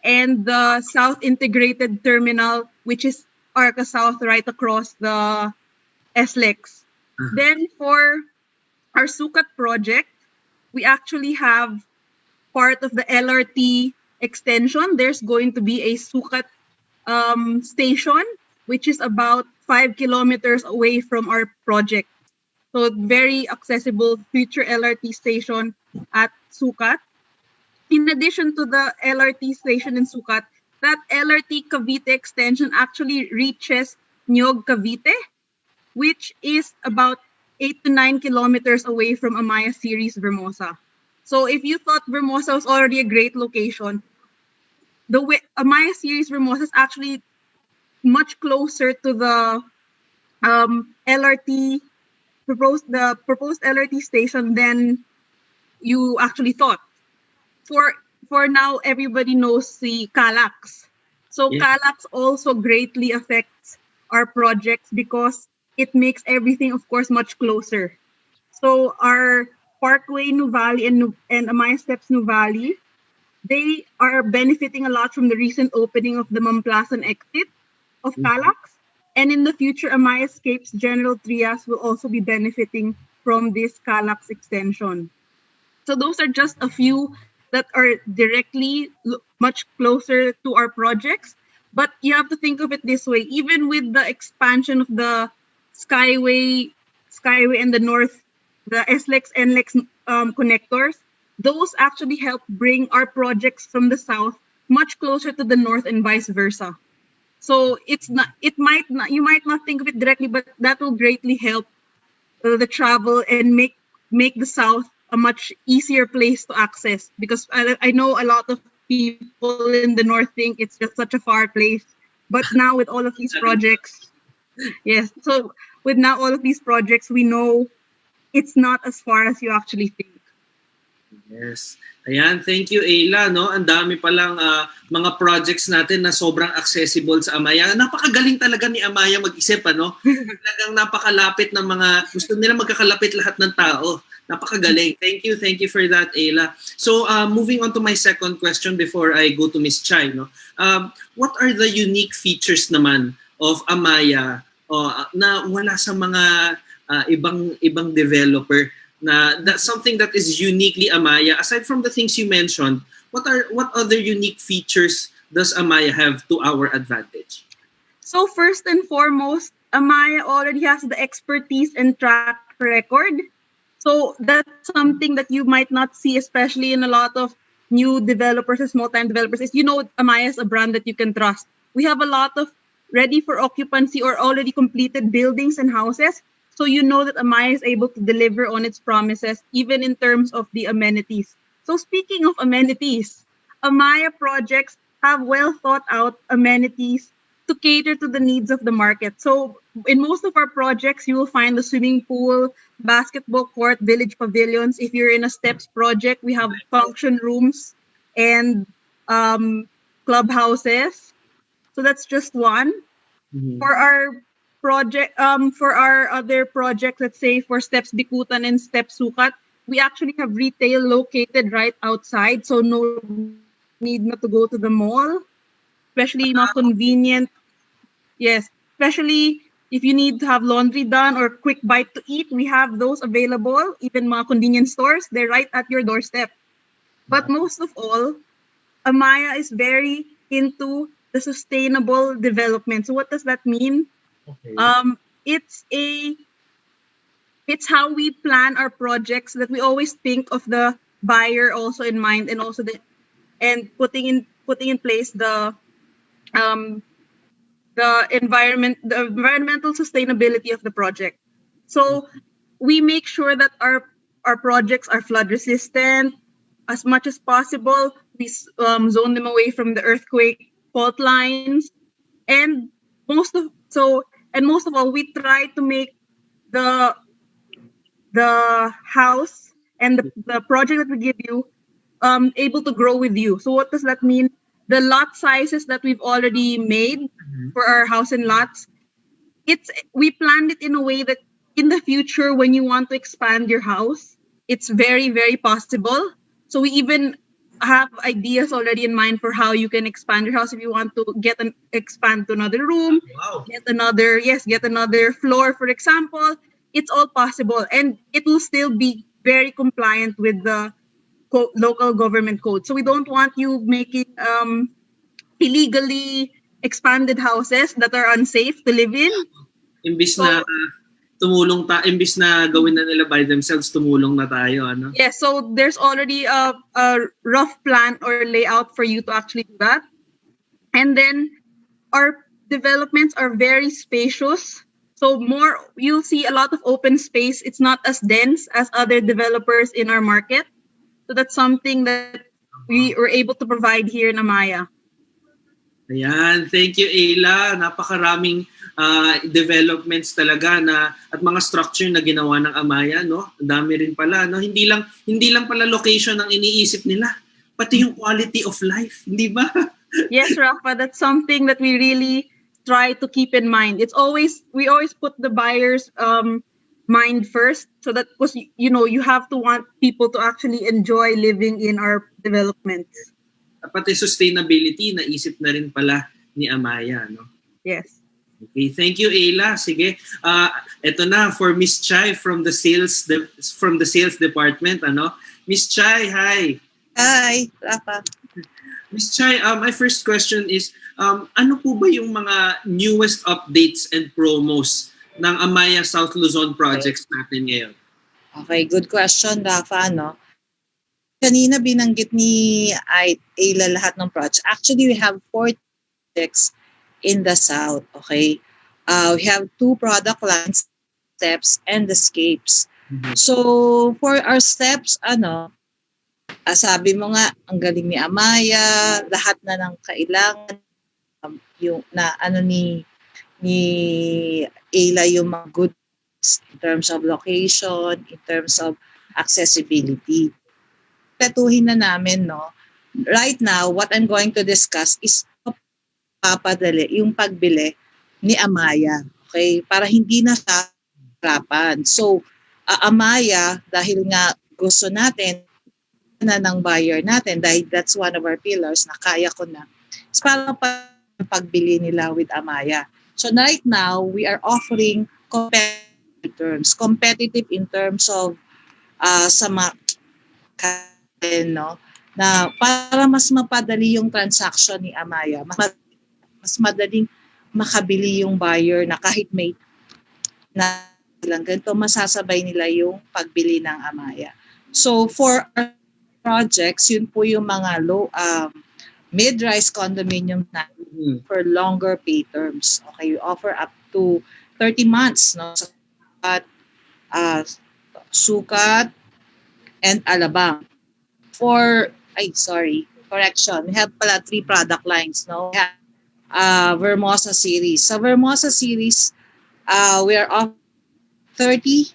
[SPEAKER 6] and the South Integrated Terminal, which is Arca South right across the SLEX. Then for our Sukat project, we actually have part of the LRT extension. There's going to be a Sukat station, which is about 5 kilometers away from our project. So very accessible future LRT station at Sukat. In addition to the LRT station in Sukat, that LRT Cavite extension actually reaches Nyog Cavite, which is about 8 to 9 kilometers away from Amaia Series Vermosa. So if you thought Vermosa was already a great location, the Amaia Series Vermosa is actually much closer to the LRT proposed LRT station than you actually thought. For now, everybody knows the Calax. So Calax also greatly affects our projects because it makes everything, of course, much closer. So our Parkway Nuvali and Amaia Steps Nuvali, they are benefiting a lot from the recent opening of the Mamplasan exit of Calax. And in the future, Amaia Scapes General Trias will also be benefiting from this Calax extension. So those are just a few that are directly much closer to our projects. But you have to think of it this way. Even with the expansion of the Skyway and the North, the SLEX, NLEX connectors. Those actually help bring our projects from the south much closer to the north and vice versa. So you might not think of it directly, but that will greatly help the travel and make the south a much easier place to access, because I know a lot of people in the north think it's just such a far place, but now with all of these projects, yes, so with now all of these projects, we know it's not as far as you actually think.
[SPEAKER 2] Yes. Ayan, thank you Ayla, no? Ang dami palang mga projects natin na sobrang accessible sa Amaia. Napakagaling talaga ni Amaia mag-isip, ano? Talagang napakalapit ng mga gusto nila magkakalapit lahat ng tao. Napakagaling. Thank you for that, Ayla. So, moving on to my second question before I go to Miss Chai, no? What are the unique features naman of Amaia na wala sa mga ibang developer? Na that's something that is uniquely Amaia. Aside from the things you mentioned, what other unique features does Amaia have to our advantage?
[SPEAKER 6] So first and foremost, Amaia already has the expertise and track record. So that's something that you might not see, especially in a lot of new developers and small-time developers, is Amaia is a brand that you can trust. We have a lot of ready for occupancy or already completed buildings and houses. So you know that Amaia is able to deliver on its promises, even in terms of the amenities. So speaking of amenities, Amaia projects have well thought out amenities to cater to the needs of the market. So in most of our projects, you will find the swimming pool, basketball court, village pavilions. If you're in a steps project, we have function rooms and clubhouses. So that's just one.
[SPEAKER 2] Mm-hmm.
[SPEAKER 6] For our other projects, let's say for Steps Bikutan and Steps Sukat, we actually have retail located right outside, so no need not to go to the mall, especially more convenient. Yes, especially if you need to have laundry done or quick bite to eat, we have those available. Even mga convenience stores, they're right at your doorstep. But most of all, Amaia is very into the sustainable development. So what does that mean?
[SPEAKER 2] Okay.
[SPEAKER 6] It's how we plan our projects, that we always think of the buyer also in mind, and also putting in place the environmental sustainability of the project. So we make sure that our projects are flood resistant as much as possible. We zone them away from the earthquake fault lines, and most of all, we try to make the house and the project that we give you able to grow with you. So what does that mean? The lot sizes that we've already made for our house and lots, we planned it in a way that in the future, when you want to expand your house, it's very, very possible. So we even have ideas already in mind for how you can expand your house. If you want to expand to another room,
[SPEAKER 2] Wow.
[SPEAKER 6] get another floor, for example, it's all possible, and it will still be very compliant with the local government code. So we don't want you making illegally expanded houses that are unsafe to live in.
[SPEAKER 2] Imbis na imbis na gawin na nila by themselves, tumulong na tayo, ano?
[SPEAKER 6] Yeah, so there's already a rough plan or layout for you to actually do that. And then our developments are very spacious. So you'll see a lot of open space. It's not as dense as other developers in our market. So that's something that we were able to provide here in Amaia.
[SPEAKER 2] Ayan, thank you Ayla. Napakaraming developments talaga at mga structure na ginawa ng Amaia, no? Ang dami rin pala, no? Hindi lang pala location ang iniisip nila, pati yung quality of life, hindi ba?
[SPEAKER 6] Yes, Rafa, that's something that we really try to keep in mind. We always put the buyer's mind first, so that, because you have to want people to actually enjoy living in our developments.
[SPEAKER 2] Pati sustainability, naisip na rin pala ni Amaia, no?
[SPEAKER 6] Yes.
[SPEAKER 2] Okay, thank you Ayla. Sige, eto na for Miss Chai from the sales department, ano? Miss Chai, hi.
[SPEAKER 5] Hi, Rafa.
[SPEAKER 2] Miss Chai, my first question is, ano po ba yung mga newest updates and promos ng Amaia South Luzon projects natin ngayon?
[SPEAKER 5] Okay, good question, Rafa, no? Kanina binanggit ni Ayla lahat ng projects. Actually, we have 4 projects in the South, okay? We have 2 product lines, steps and escapes. So, for our steps, sabi mo nga, ang galing ni Amaia, lahat na ng kailangan, yung na ni Ayla yung mga goods in terms of location, in terms of accessibility. Petuhin na namin, no? Right now, what I'm going to discuss is papadali yung pagbili ni Amaia. Okay? Para hindi na siya harapan. So, Amaia, dahil nga gusto natin na ng buyer natin, dahil that's one of our pillars na kaya ko na, is para pagbili nila with Amaia. So right now, we are offering competitive in terms of sa mga no, na para mas mapadali yung transaction ni Amaia, mas madaling makabili yung buyer na kahit may na lang ganito, masasabay nila yung pagbili ng Amaia. So for our projects, yun po yung mga mid-rise condominium na for longer pay terms. Okay, we offer up to 30 months, no? Sukat and Alabang. Correction. We have pala 3 product lines, no? We have Vermosa series. Sa Vermosa series, we are offering 30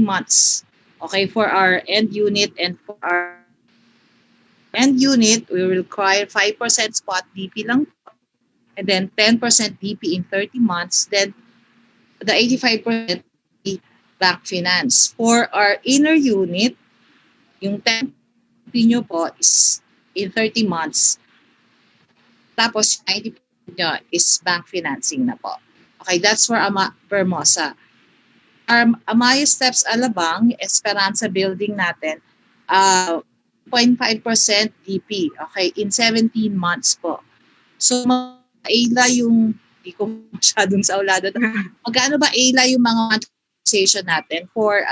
[SPEAKER 5] months. Okay, for our end unit, and for our end unit, we will require 5% spot DP lang, and then 10% DP in 30 months, then the 85% bank finance. For our inner unit, yung 10% nyo po is in 30 months. Tapos 90% nyo is bank financing na po. Okay, that's for Vermosa. Our Amaia Steps Alabang, Esperanza building natin, 0.5% DP, okay, in 17 months po. So, Ayla yung, hindi ko masyadong sa ulado. Magkano ba Ayla yung mga monetization natin for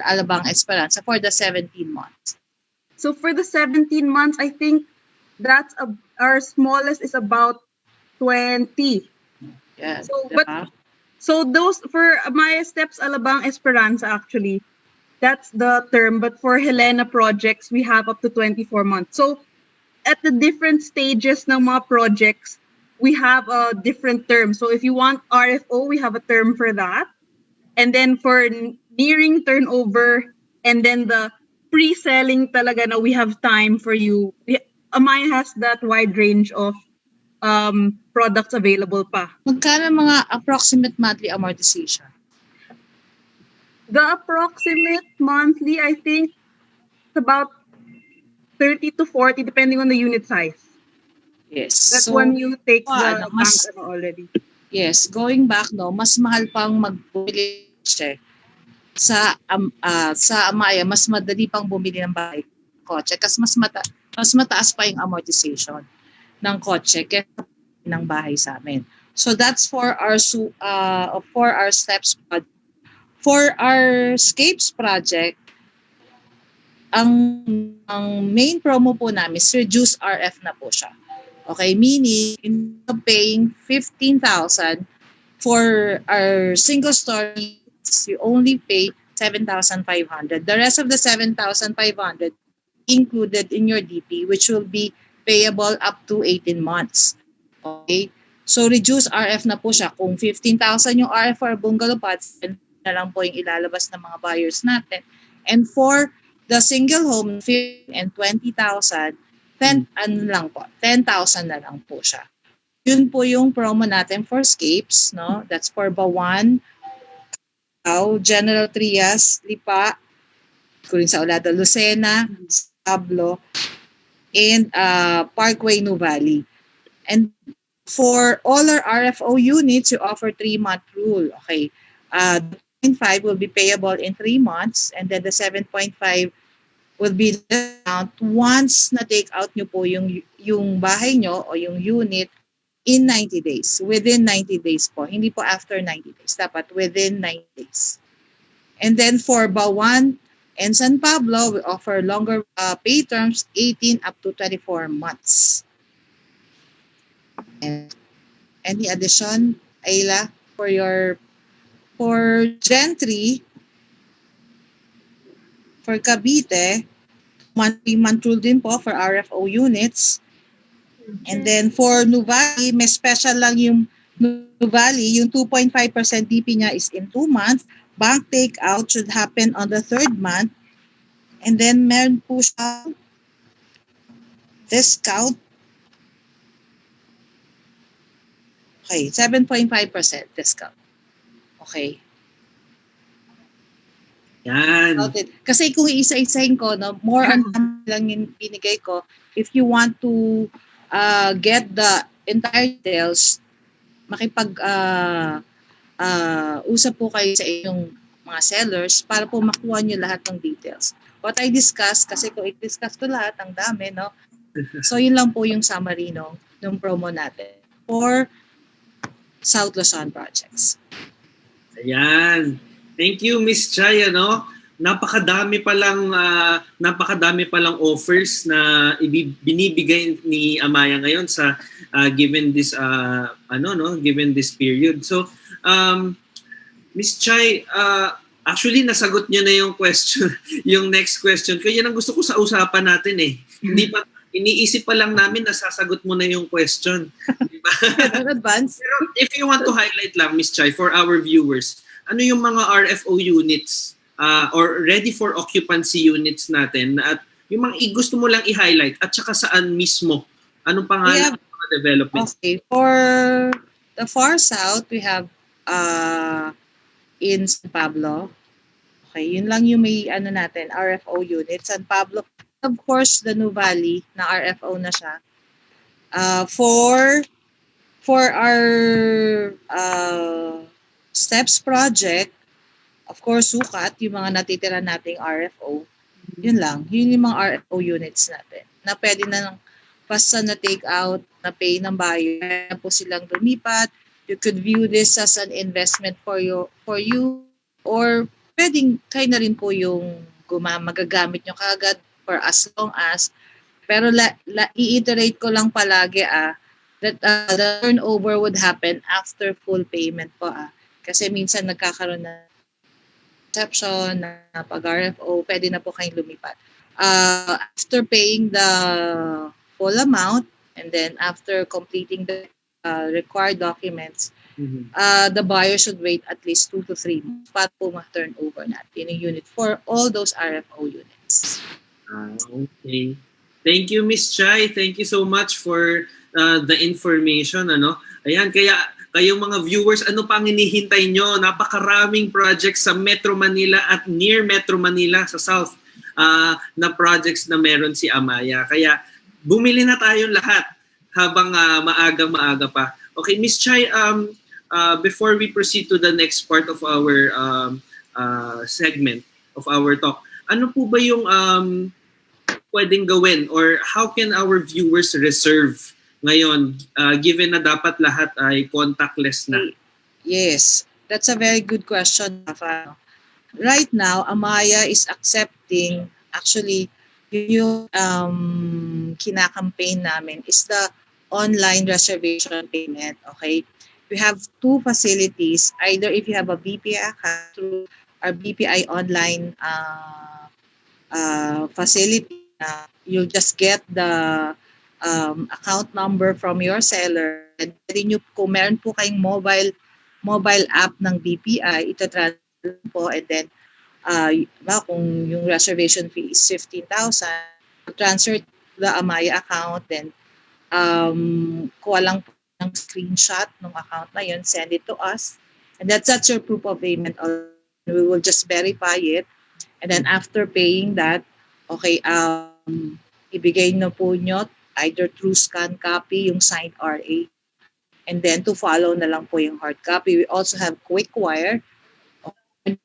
[SPEAKER 5] Alabang Esperanza for the 17 months?
[SPEAKER 6] So for the 17 months, I think that's our smallest is about 20.
[SPEAKER 5] Yeah.
[SPEAKER 6] So those for Amaia Steps Alabang Esperanza, actually, that's the term. But for Helena projects, we have up to 24 months. So at the different stages ng mga projects, we have a different term. So if you want RFO, we have a term for that. And then for nearing turnover, and then the pre-selling talaga na we have time for you. Amaia has that wide range of products available pa.
[SPEAKER 5] Magkano mga approximate monthly amortization?
[SPEAKER 6] The approximate monthly, I think, it's about 30 to 40 depending on the unit size.
[SPEAKER 5] Yes.
[SPEAKER 6] That's
[SPEAKER 5] so,
[SPEAKER 6] when you take the bank already.
[SPEAKER 5] Yes, going back, no, mas mahal pang magbili siya sa Amaia, mas madali pang bumili ng bahay kotse kasi mas mataas pa yung amortization ng kotse kaysa ng bahay sa amin. So that's for our steps project. For our escapes project, ang main promo po namin is reduce RF na po siya. Okay, meaning instead of paying 15,000 for our single story, you only pay 7,500. The rest of the 7,500 included in your DP, which will be payable up to 18 months. Okay? So, reduce RF na po siya. Kung 15,000 yung RF for bungalow plots, na lang po yung ilalabas ng mga buyers natin. And for the single home, 15 and 20,000, 10,000 na lang po siya. Yun po yung promo natin for escapes, no? That's for BAUAN, General Trias, Lipa, Kuring sa Olado, Lucena, Pablo, and Parkway New Valley. And for all our RFO units, you offer 3-month rule. Okay. The 0.5 will be payable in 3 months, and then the 7.5 will be the amount once na take out nyo po yung bahay nyo o yung unit in 90 days. Within 90 days po. Hindi po after 90 days. Dapat within 90 days. And then for BAUAN and San Pablo, we offer longer pay terms, 18 up to 24 months. And any addition, Ayla, for Gentry, for Cavite, 2-month rule din po for RFO units. And then for Nuvali, may special lang yung Nuvali, yung 2.5% DP niya is in 2 months. Bank takeout should happen on the 3rd month. And then meron po siya discount. Okay, 7.5% discount. Okay.
[SPEAKER 2] Yan.
[SPEAKER 5] Noted. Kasi kung isa-isahin ko, no, more on lang yung binigay ko. If you want to get the entire details, usap po kayo sa inyong mga sellers para po makuha nyo lahat ng details. What I discussed, kasi kung i-discuss ko lahat, ang dami, no? So, yun lang po yung summary ng promo natin for South Luzon projects.
[SPEAKER 2] Ayan. Thank you, Miss Chay, ano? Napakadami palang offers na binibigay ni Amaia ngayon sa given this given this period. So, Miss Chay, actually nasagot niyo na yung question, yung next question. Kaya yan ang gusto ko sa usapan natin eh. Hindi pa iniisip pa lang namin nasasagot mo na yung question. Di ba?
[SPEAKER 5] Advance.
[SPEAKER 2] Pero if you want to highlight lang, Miss Chay, for our viewers, ano yung mga RFO units or ready for occupancy units natin at yung mga gusto mo lang i-highlight at saka saan mismo? Anong pangalan ng mga developments?
[SPEAKER 5] Okay, for the far south, we have in San Pablo. Okay, yun lang yung may natin, RFO unit. San Pablo, of course, the Nuvali na RFO na siya. For our steps project, of course, sukat, yung mga natitira nating RFO, yun lang. Yun yung mga RFO units natin na pwede na basta na take out, na pay ng buyer, na po silang lumipat. You could view this as an investment for you or pwedeng kayo na rin po yung magagamit nyo kagad for as long as. Pero i-iterate ko lang palagi that the turnover would happen after full payment po Kasi minsan nagkakaroon na exception na pag RFO, pwede na po kayong lumipat. After paying the full amount and then after completing the required documents, the buyer should wait at least 2 to 3 months para po ma-turnover natin yung unit for all those RFO units.
[SPEAKER 2] Okay. Thank you, Miss Chay. Thank you so much for the information. Ayan, kayong mga viewers, ano pang hinihintay nyo? Napakaraming projects sa Metro Manila at near Metro Manila sa South na projects na meron si Amaia. Kaya bumili na tayong lahat habang maaga pa. Okay, Miss Chay, before we proceed to the next part of our segment of our talk, ano po ba yung pwedeng gawin or how can our viewers reserve ngayon, given na dapat lahat ay contactless na?
[SPEAKER 5] Yes, that's a very good question, Rafa. Right now, Amaia is accepting, actually, yung kinakampaign namin is the online reservation payment, okay? We have 2 facilities, either if you have a BPI account through our BPI online facility, you'll just get the account number from your seller, and pwede nyo, kung meron po kayong mobile app ng BPI, itatransfer po, and then kung yung reservation fee is 15,000, transfer to the Amaia account, then kuha lang po ng screenshot ng account na yun, send it to us, and that's your proof of payment. We will just verify it, and then after paying that, okay, ibigay na po nyo either through scan copy, yung signed RA, and then to follow na lang po yung hard copy. We also have quick wire,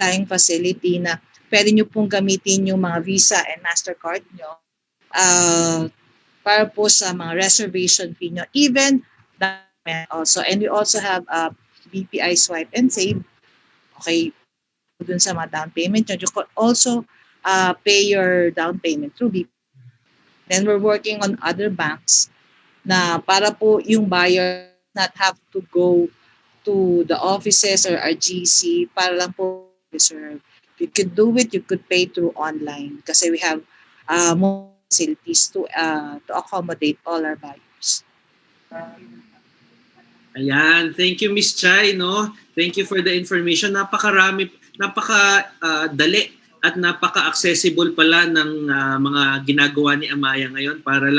[SPEAKER 5] tayong facility na pwede nyo pong gamitin yung mga Visa and MasterCard nyo para po sa mga reservation fee nyo, even also. And we also have BPI Swipe and Save. Okay, dun sa mga down payment nyo. You could also pay your down payment through BP. Then we're working on other banks na para po yung buyer not have to go to the offices or our GC para lang po reserve. You could do it, you could pay through online kasi we have more facilities to accommodate all our buyers.
[SPEAKER 2] Ayan, thank you Miss Chai, no? Thank you for the information. Napakarami, dali at napaka-accessible pala ng mga ginagawa ni Amaia ngayon para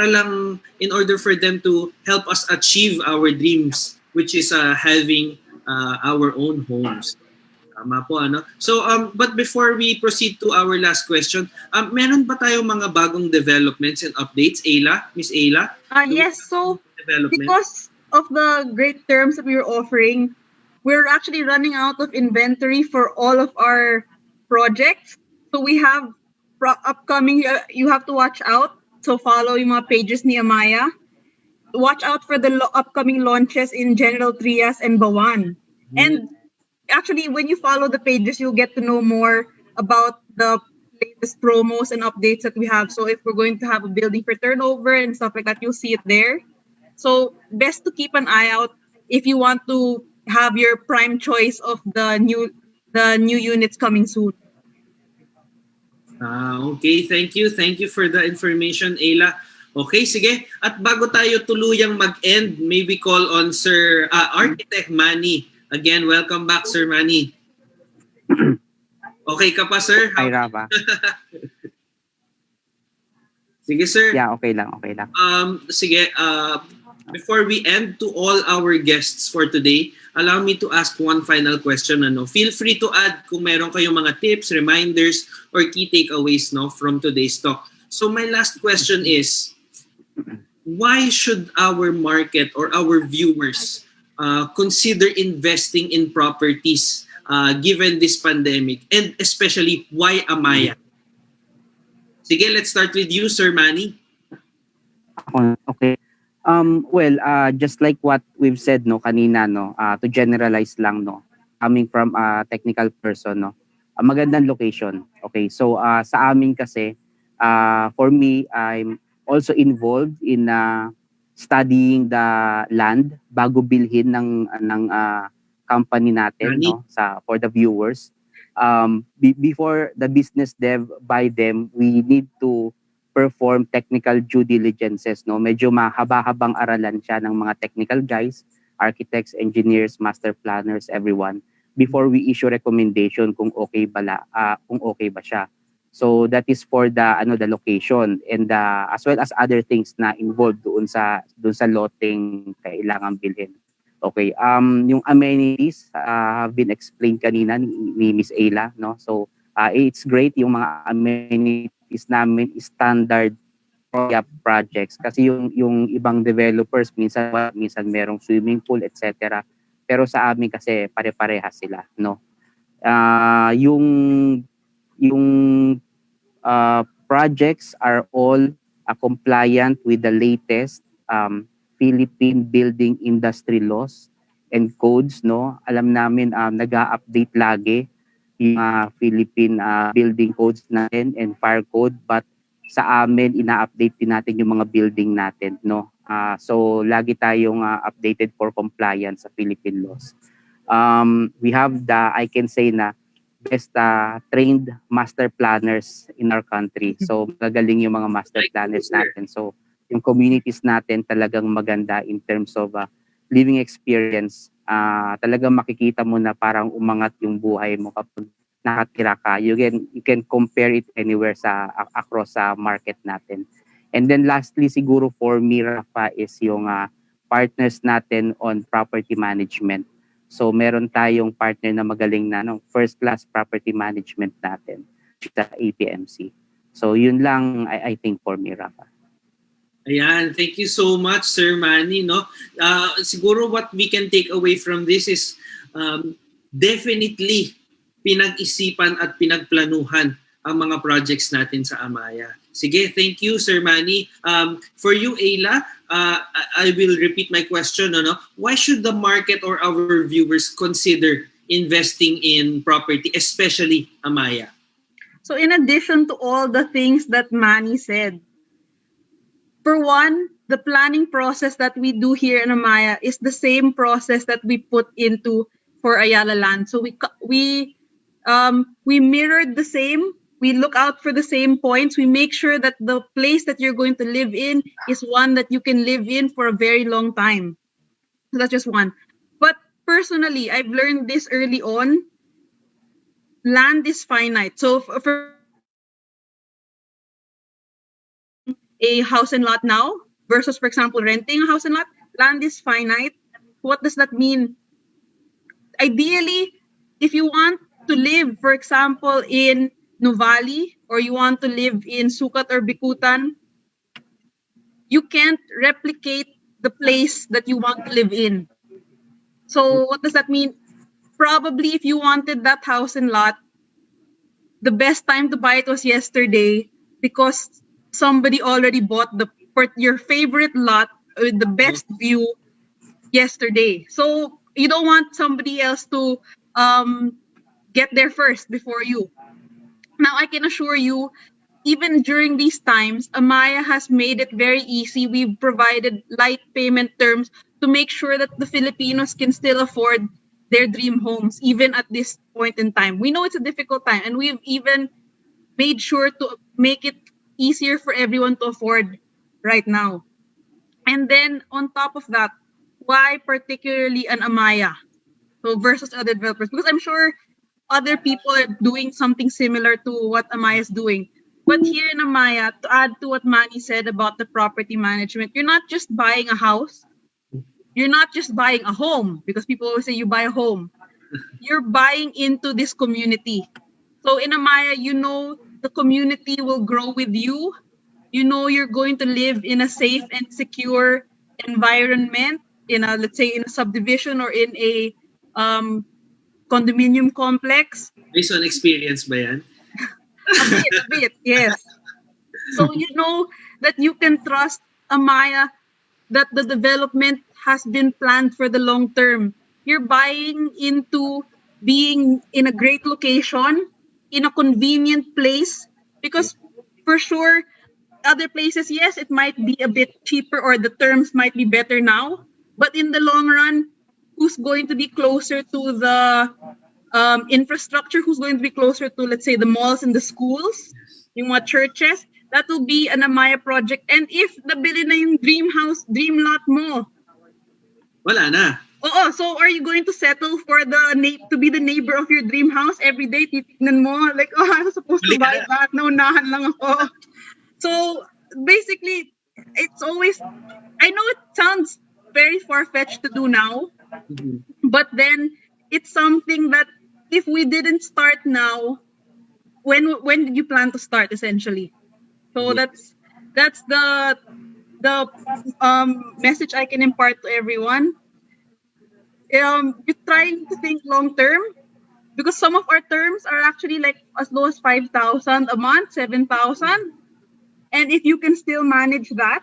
[SPEAKER 2] lang in order for them to help us achieve our dreams, which is having our own homes. Tama po, ano? So, but before we proceed to our last question, meron ba tayong mga bagong developments and updates, Ayla? Miss Ayla?
[SPEAKER 6] Yes, so
[SPEAKER 2] Development?
[SPEAKER 6] because of the great terms that we were offering, we're actually running out of inventory for all of our projects. So we have upcoming, you have to watch out. So follow yung mga pages ni Amaia. Watch out for the upcoming launches in General Trias and BAUAN. And actually, when you follow the pages, you'll get to know more about the latest promos and updates that we have. So if we're going to have a building for turnover and stuff like that, you'll see it there. So best to keep an eye out if you want to have your prime choice of the new units coming soon.
[SPEAKER 2] Okay, thank you. Thank you for the information, Ayla. Okay, sige. At bago tayo tuluyang mag-end, maybe call on Sir Architect Manny. Again, welcome back, Sir Manny. Okay ka pa, sir?
[SPEAKER 4] Hi, Rafa.
[SPEAKER 2] Sige, sir.
[SPEAKER 4] Yeah, okay lang, okay lang.
[SPEAKER 2] Sige, before we end, to all our guests for today, allow me to ask one final question. Feel free to add kung meron kayong mga tips, reminders, or key takeaways from today's talk. So my last question is, why should our market or our viewers consider investing in properties given this pandemic, and especially why Amaia? Sige, let's start with you, Sir Manny.
[SPEAKER 4] Okay. Well, just like what we've said kanina, to generalize lang, coming from a technical person, a magandang location. Okay, so sa amin kasi, for me, I'm also involved in studying the land bago bilhin ng company natin, for the viewers. Before the business dev buy them, we need to perform technical due diligences, medyo mahaba-habang aralan siya ng mga technical guys, architects, engineers, master planners, everyone, before we issue recommendation kung okay ba siya. So that is for the location, and as well as other things na involved doon sa loteng kailangan bilhin. Okay, yung amenities have been explained kanina ni Miss Ayla, so it's great yung mga amenities namin standard projects kasi yung ibang developers minsan merong swimming pool, etc. Pero sa amin kasi pare-parehas sila, yung projects are all compliant with the latest Philippine building industry laws and codes, Alam namin nag-a-update lagi yung Philippine building codes natin and fire code, but sa amin ina-update din natin yung mga building natin, so lagi tayong updated for compliance sa Philippine laws. We have I can say na best trained master planners in our country. So magaling yung mga master planners natin. So yung communities natin talagang maganda in terms of living experience. Talagang makikita mo na parang umangat yung buhay mo kapag nakatira ka. You can compare it anywhere across sa market natin. And then lastly siguro for me, Rafa, is yung partners natin on property management. So meron tayong partner na magaling na first class property management natin sa APMC. So yun lang I think for me, Rafa.
[SPEAKER 2] Ayan, thank you so much, Sir Manny. Siguro what we can take away from this is definitely pinag-isipan at pinagplanuhan ang mga projects natin sa Amaia. Sige, thank you, Sir Manny. For you, Ayla, I will repeat my question. Why should the market or our viewers consider investing in property, especially Amaia?
[SPEAKER 6] So in addition to all the things that Manny said, for one, the planning process that we do here in Amaya is the same process that we put into for Ayala Land. So we mirrored the same. We look out for the same points. We make sure that the place that you're going to live in is one that you can live in for a very long time. So that's just one. But personally, I've learned this early on. Land is finite. So for a house and lot now versus, for example, renting a house and lot, land is finite. What does that mean? Ideally, if you want to live, for example, in Nuvali or you want to live in Sukat or Bikutan, you can't replicate the place that you want to live in. So what does that mean? Probably if you wanted that house and lot, the best time to buy it was yesterday because somebody already bought your favorite lot with the best view yesterday. So you don't want somebody else to get there first before you. Now I can assure you, even during these times, Amaya has made it very easy. We've provided light payment terms to make sure that the Filipinos can still afford their dream homes, even at this point in time. We know it's a difficult time, and we've even made sure to make it easier for everyone to afford right now. And then on top of that, why particularly an Amaya? So versus other developers? Because I'm sure other people are doing something similar to what Amaya is doing. But here in Amaya, to add to what Manny said about the property management, you're not just buying a house. You're not just buying a home, because people always say you buy a home. You're buying into this community. So in Amaya, you know the community will grow with you. You know you're going to live in a safe and secure environment in a, let's say, in a subdivision or in a condominium complex.
[SPEAKER 2] Based on experience ba yan?
[SPEAKER 6] A bit, yes. So you know that you can trust Amaya, that the development has been planned for the long term. You're buying into being in a great location, in a convenient place, because for sure, other places, yes, it might be a bit cheaper or the terms might be better now, but in the long run, who's going to be closer to the infrastructure, who's going to be closer to, let's say, the malls and the schools, yung mga churches, that will be an Amaya project. And if nabili na yung dream house, dream lot mo,
[SPEAKER 2] Wala na.
[SPEAKER 6] oo, so are you going to settle for to be the neighbor of your dream house every day? Titignan mo, like, oh, I'm supposed to buy that. Naunahan lang ako. So basically, it's always, I know it sounds very far-fetched to do now, but then it's something that if we didn't start now, when did you plan to start, essentially? So that's the message I can impart to everyone. You're trying to think long term, because some of our terms are actually like as low as 5,000 a month, 7,000. And if you can still manage that,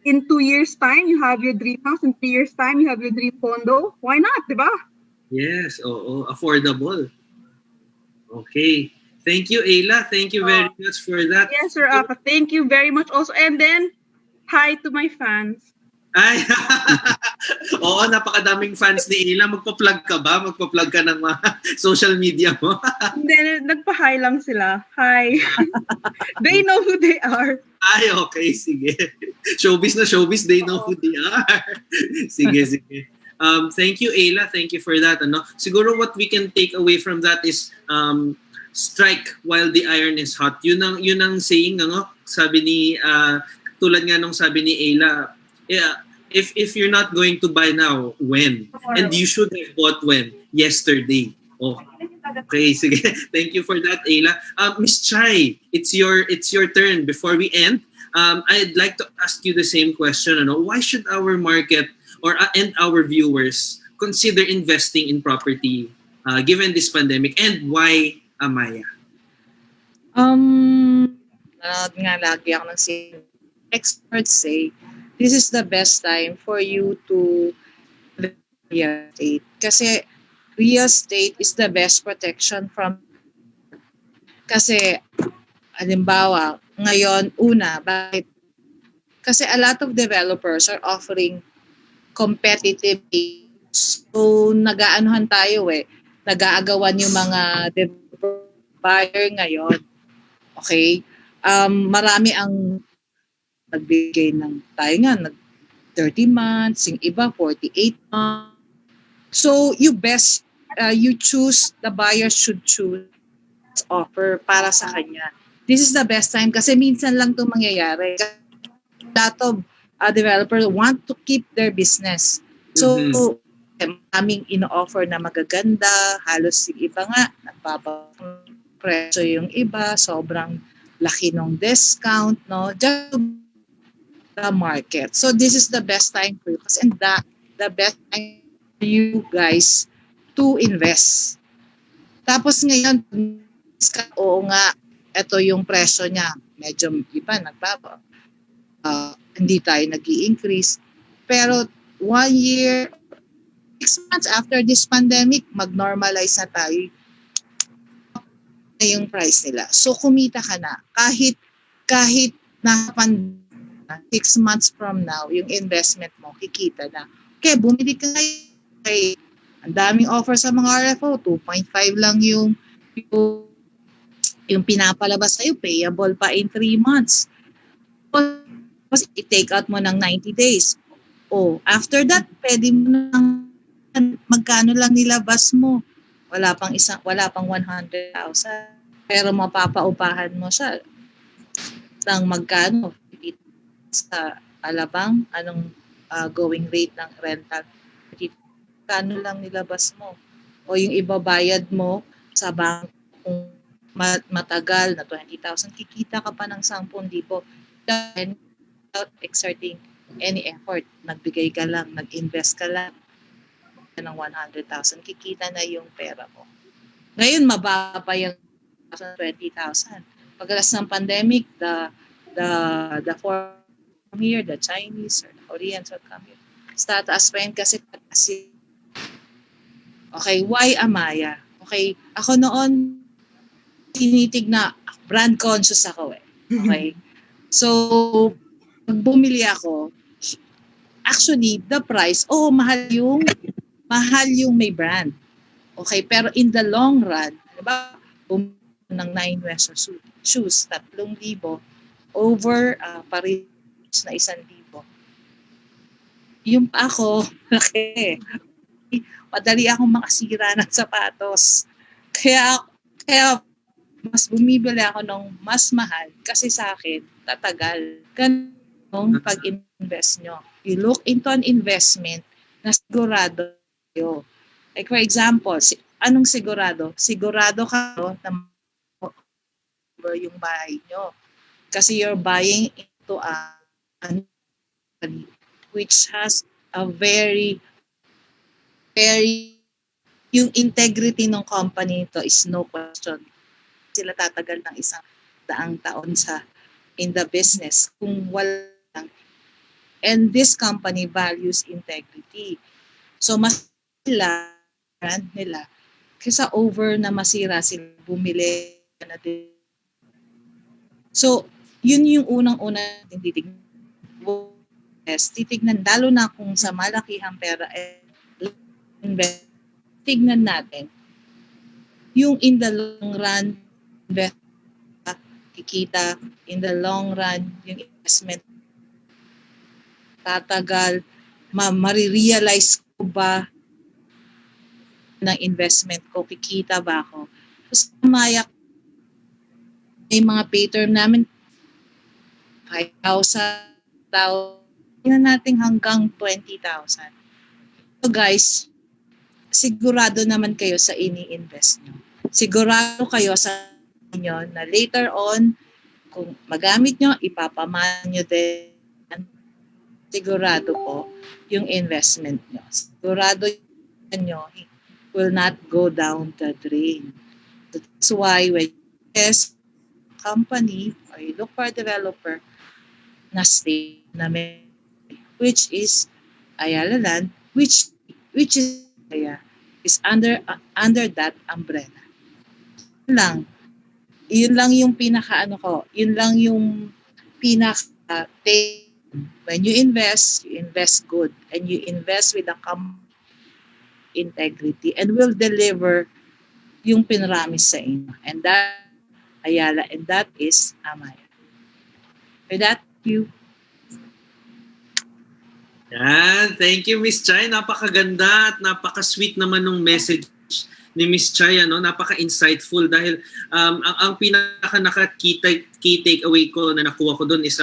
[SPEAKER 6] in 2 years' time, you have your dream house. In 3 years' time, you have your dream condo. Why not, diba?
[SPEAKER 2] Yes, oo, affordable. Okay. Thank you, Ayla. Thank you very much for that.
[SPEAKER 6] Yes, Sir Aka. Thank you very much also. And then, hi to my fans.
[SPEAKER 2] Ay, oo, napakadaming fans ni Ayla. Magpa-plug ka ba? Magpa-plug ka ng mga social media mo?
[SPEAKER 6] Hindi, nagpa-hi lang sila. Hi. They know who they are.
[SPEAKER 2] Ay, okay, sige. Showbiz na showbiz, they know who they are. Sige. Thank you, Ayla. Thank you for that. Ano? Siguro what we can take away from that is strike while the iron is hot. Yun ang saying, ano? Sabi ni, tulad nga nung sabi ni Ayla, yeah, if you're not going to buy now, when? And you should have bought when? Yesterday. Oh. Okay, sige. Thank you for that, Ayla. Miss Chai, it's your turn. Before we end, I'd like to ask you the same question. Ano? Why should our market and our viewers consider investing in property given this pandemic, and why Amaia?
[SPEAKER 5] Nga lagi ako experts say this is the best time for you to real estate. Kasi real estate is the best protection from kasi halimbawa ngayon bakit kasi a lot of developers are offering competitive rates. So nag-aanuhan tayo nag-aagawan yung mga developer buyer ngayon. Okay? Marami ang nagbigay ng tayo nga 30 months, yung iba 48 months. So you choose, the buyer should choose offer para sa kanya. This is the best time kasi minsan lang 'to mangyayari. A lot of developers want to keep their business. So, maraming ino-offer na magaganda, halos yung iba nga, nagpapapresyo yung iba, sobrang laki ng discount, no? Just to the market. So, this is the best time for you. Kasi the best time for you guys to invest. Tapos ngayon, oo nga, ito yung presyo niya. Medyo iba, nagbaba. Hindi tayo nag-i-increase. Pero 1 year, 6 months after this pandemic, mag-normalize na tayo na yung price nila. So, kumita ka na. Kahit na 6 months from now, yung investment mo, kikita na. Okay, bumili ka ngayon. Okay, ang daming offer sa mga RFO, 2.5 lang yung pinapalabas sa'yo, payable pa in 3 months. Tapos i-take out mo ng 90 days. After that, pwede mo nang magkano lang nilabas mo. Wala pang 100,000. Pero mapapaupahan mo siya ng magkano sa alabang anong going rate ng rental. Magkano lang nilabas mo. O yung ibabayad mo sa bank kung matagal na 20,000, kikita ka pa ng 10,000 without exerting any effort. Nagbigay ka lang, nag-invest ka lang ng 100,000, kikita na yung pera mo. Ngayon, mababa pa yung 20,000. Pagkalas ng pandemic, the foreign here, the Chinese or the Koreans will come here. Tataas pa yun kasi okay, why Amaia? Okay, ako noon, tinitig na brand conscious ako Okay? So, pag bumili ako, actually, the price, mahal yung may brand. Okay, pero in the long run, diba, bumili ng 9 pesos shoes, 3,000, over Paris na 1,000. Yung pa ako, okay, madali akong makasira ng sapatos. Kaya mas bumibili ako ng mas mahal kasi sa akin, tatagal. Ganun pag-invest nyo. You look into an investment na sigurado kayo. Like for example, anong sigurado? Sigurado ka na yung bahay nyo. Kasi you're buying into a company which has a very yung integrity ng company ito is no question. Sila tatagal ng 100 taon in the business kung wala. And this company values integrity. So mas brand nila kaysa over na masira sila bumili na din. So yun yung unang-una titignan. Titignan lalo na kung sa malakihang pera tignan natin yung in the long run kikita, in the long run yung investment tatagal, marirealize ko ba ng investment ko, kikita ba ako. Tapos Amaia, may mga pay term namin 5,000, na natin hanggang 20,000. So guys, sigurado naman kayo sa ini-invest nyo. Sigurado kayo sa inyo na later on, kung magamit nyo, ipapamana nyo din. Sigurado po yung investment nyo. Sigurado nyo will not go down the drain. That's why when you invest company or you look for a developer na stay na which is Ayala Land, which is Amaia. is under that umbrella. Yun lang. Yun lang yung pinaka-ano ko. Yun lang yung pinaka-take. When you invest good. And you invest with a integrity and will deliver yung pinramis sa inyo. And that Ayala, and that is Amaia. With that, you.
[SPEAKER 2] Yan. Thank you, Miss Chay. Napakaganda at napaka-sweet naman ng message ni Miss Chay. Napaka-insightful dahil ang pinaka-key takeaway ko na nakuha ko doon is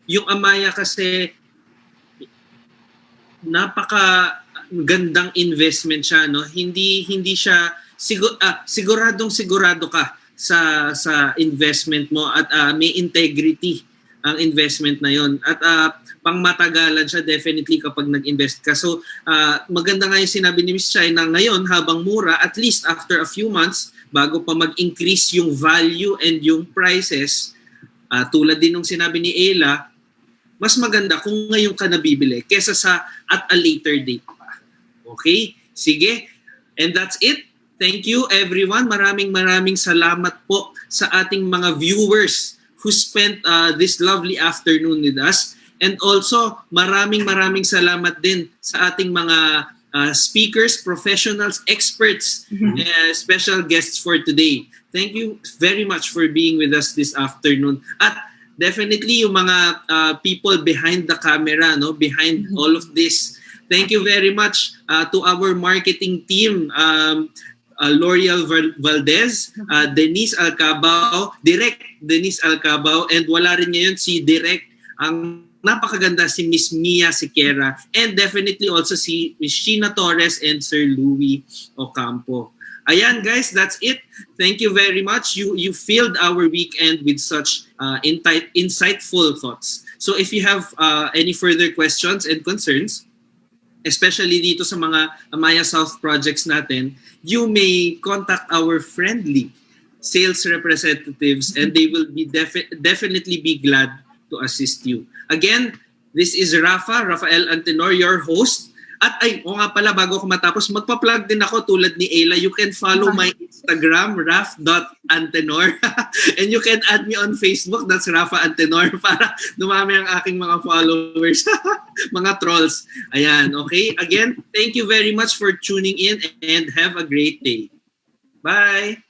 [SPEAKER 2] yung Amaia kasi napaka-gandang investment siya. No? Hindi siya siguradong-sigurado ka sa investment mo at may integrity ang investment na yon at pangmatagalan siya definitely kapag nag-invest ka. So maganda nga yung sinabi ni Ms. Chay na ngayon habang mura, at least after a few months bago pa mag-increase yung value and yung prices, tulad din ng sinabi ni Ella, mas maganda kung ngayon ka nabibili kesa sa at a later date pa. Okay? Sige. And that's it. Thank you everyone. Maraming salamat po sa ating mga viewers who spent this lovely afternoon with us. And also, maraming salamat din sa ating mga speakers, professionals, experts, special guests for today. Thank you very much for being with us this afternoon. At definitely yung mga people behind the camera, no, behind all of this. Thank you very much to our marketing team, L'Oreal Valdez, Denise Alcabao, Direct Denise Alcabao, and wala rin ngayon si Direct, ang napakaganda si Miss Mia Siquera, and definitely also si Miss Sheena Torres and Sir Louis Ocampo. Ayan guys, that's it. Thank you very much. You filled our weekend with such insightful thoughts. So if you have any further questions and concerns, especially dito sa mga Amaia South projects natin, you may contact our friendly sales representatives and they will be definitely be glad to assist you. Again, this is Rafael Antenor, your host. At nga pala, bago ako matapos, magpa-plug din ako tulad ni Ayla. You can follow my Instagram, raf.antenor. And you can add me on Facebook, that's Rafa Antenor, para dumami ang aking mga followers, mga trolls. Ayan, okay? Again, thank you very much for tuning in and have a great day. Bye!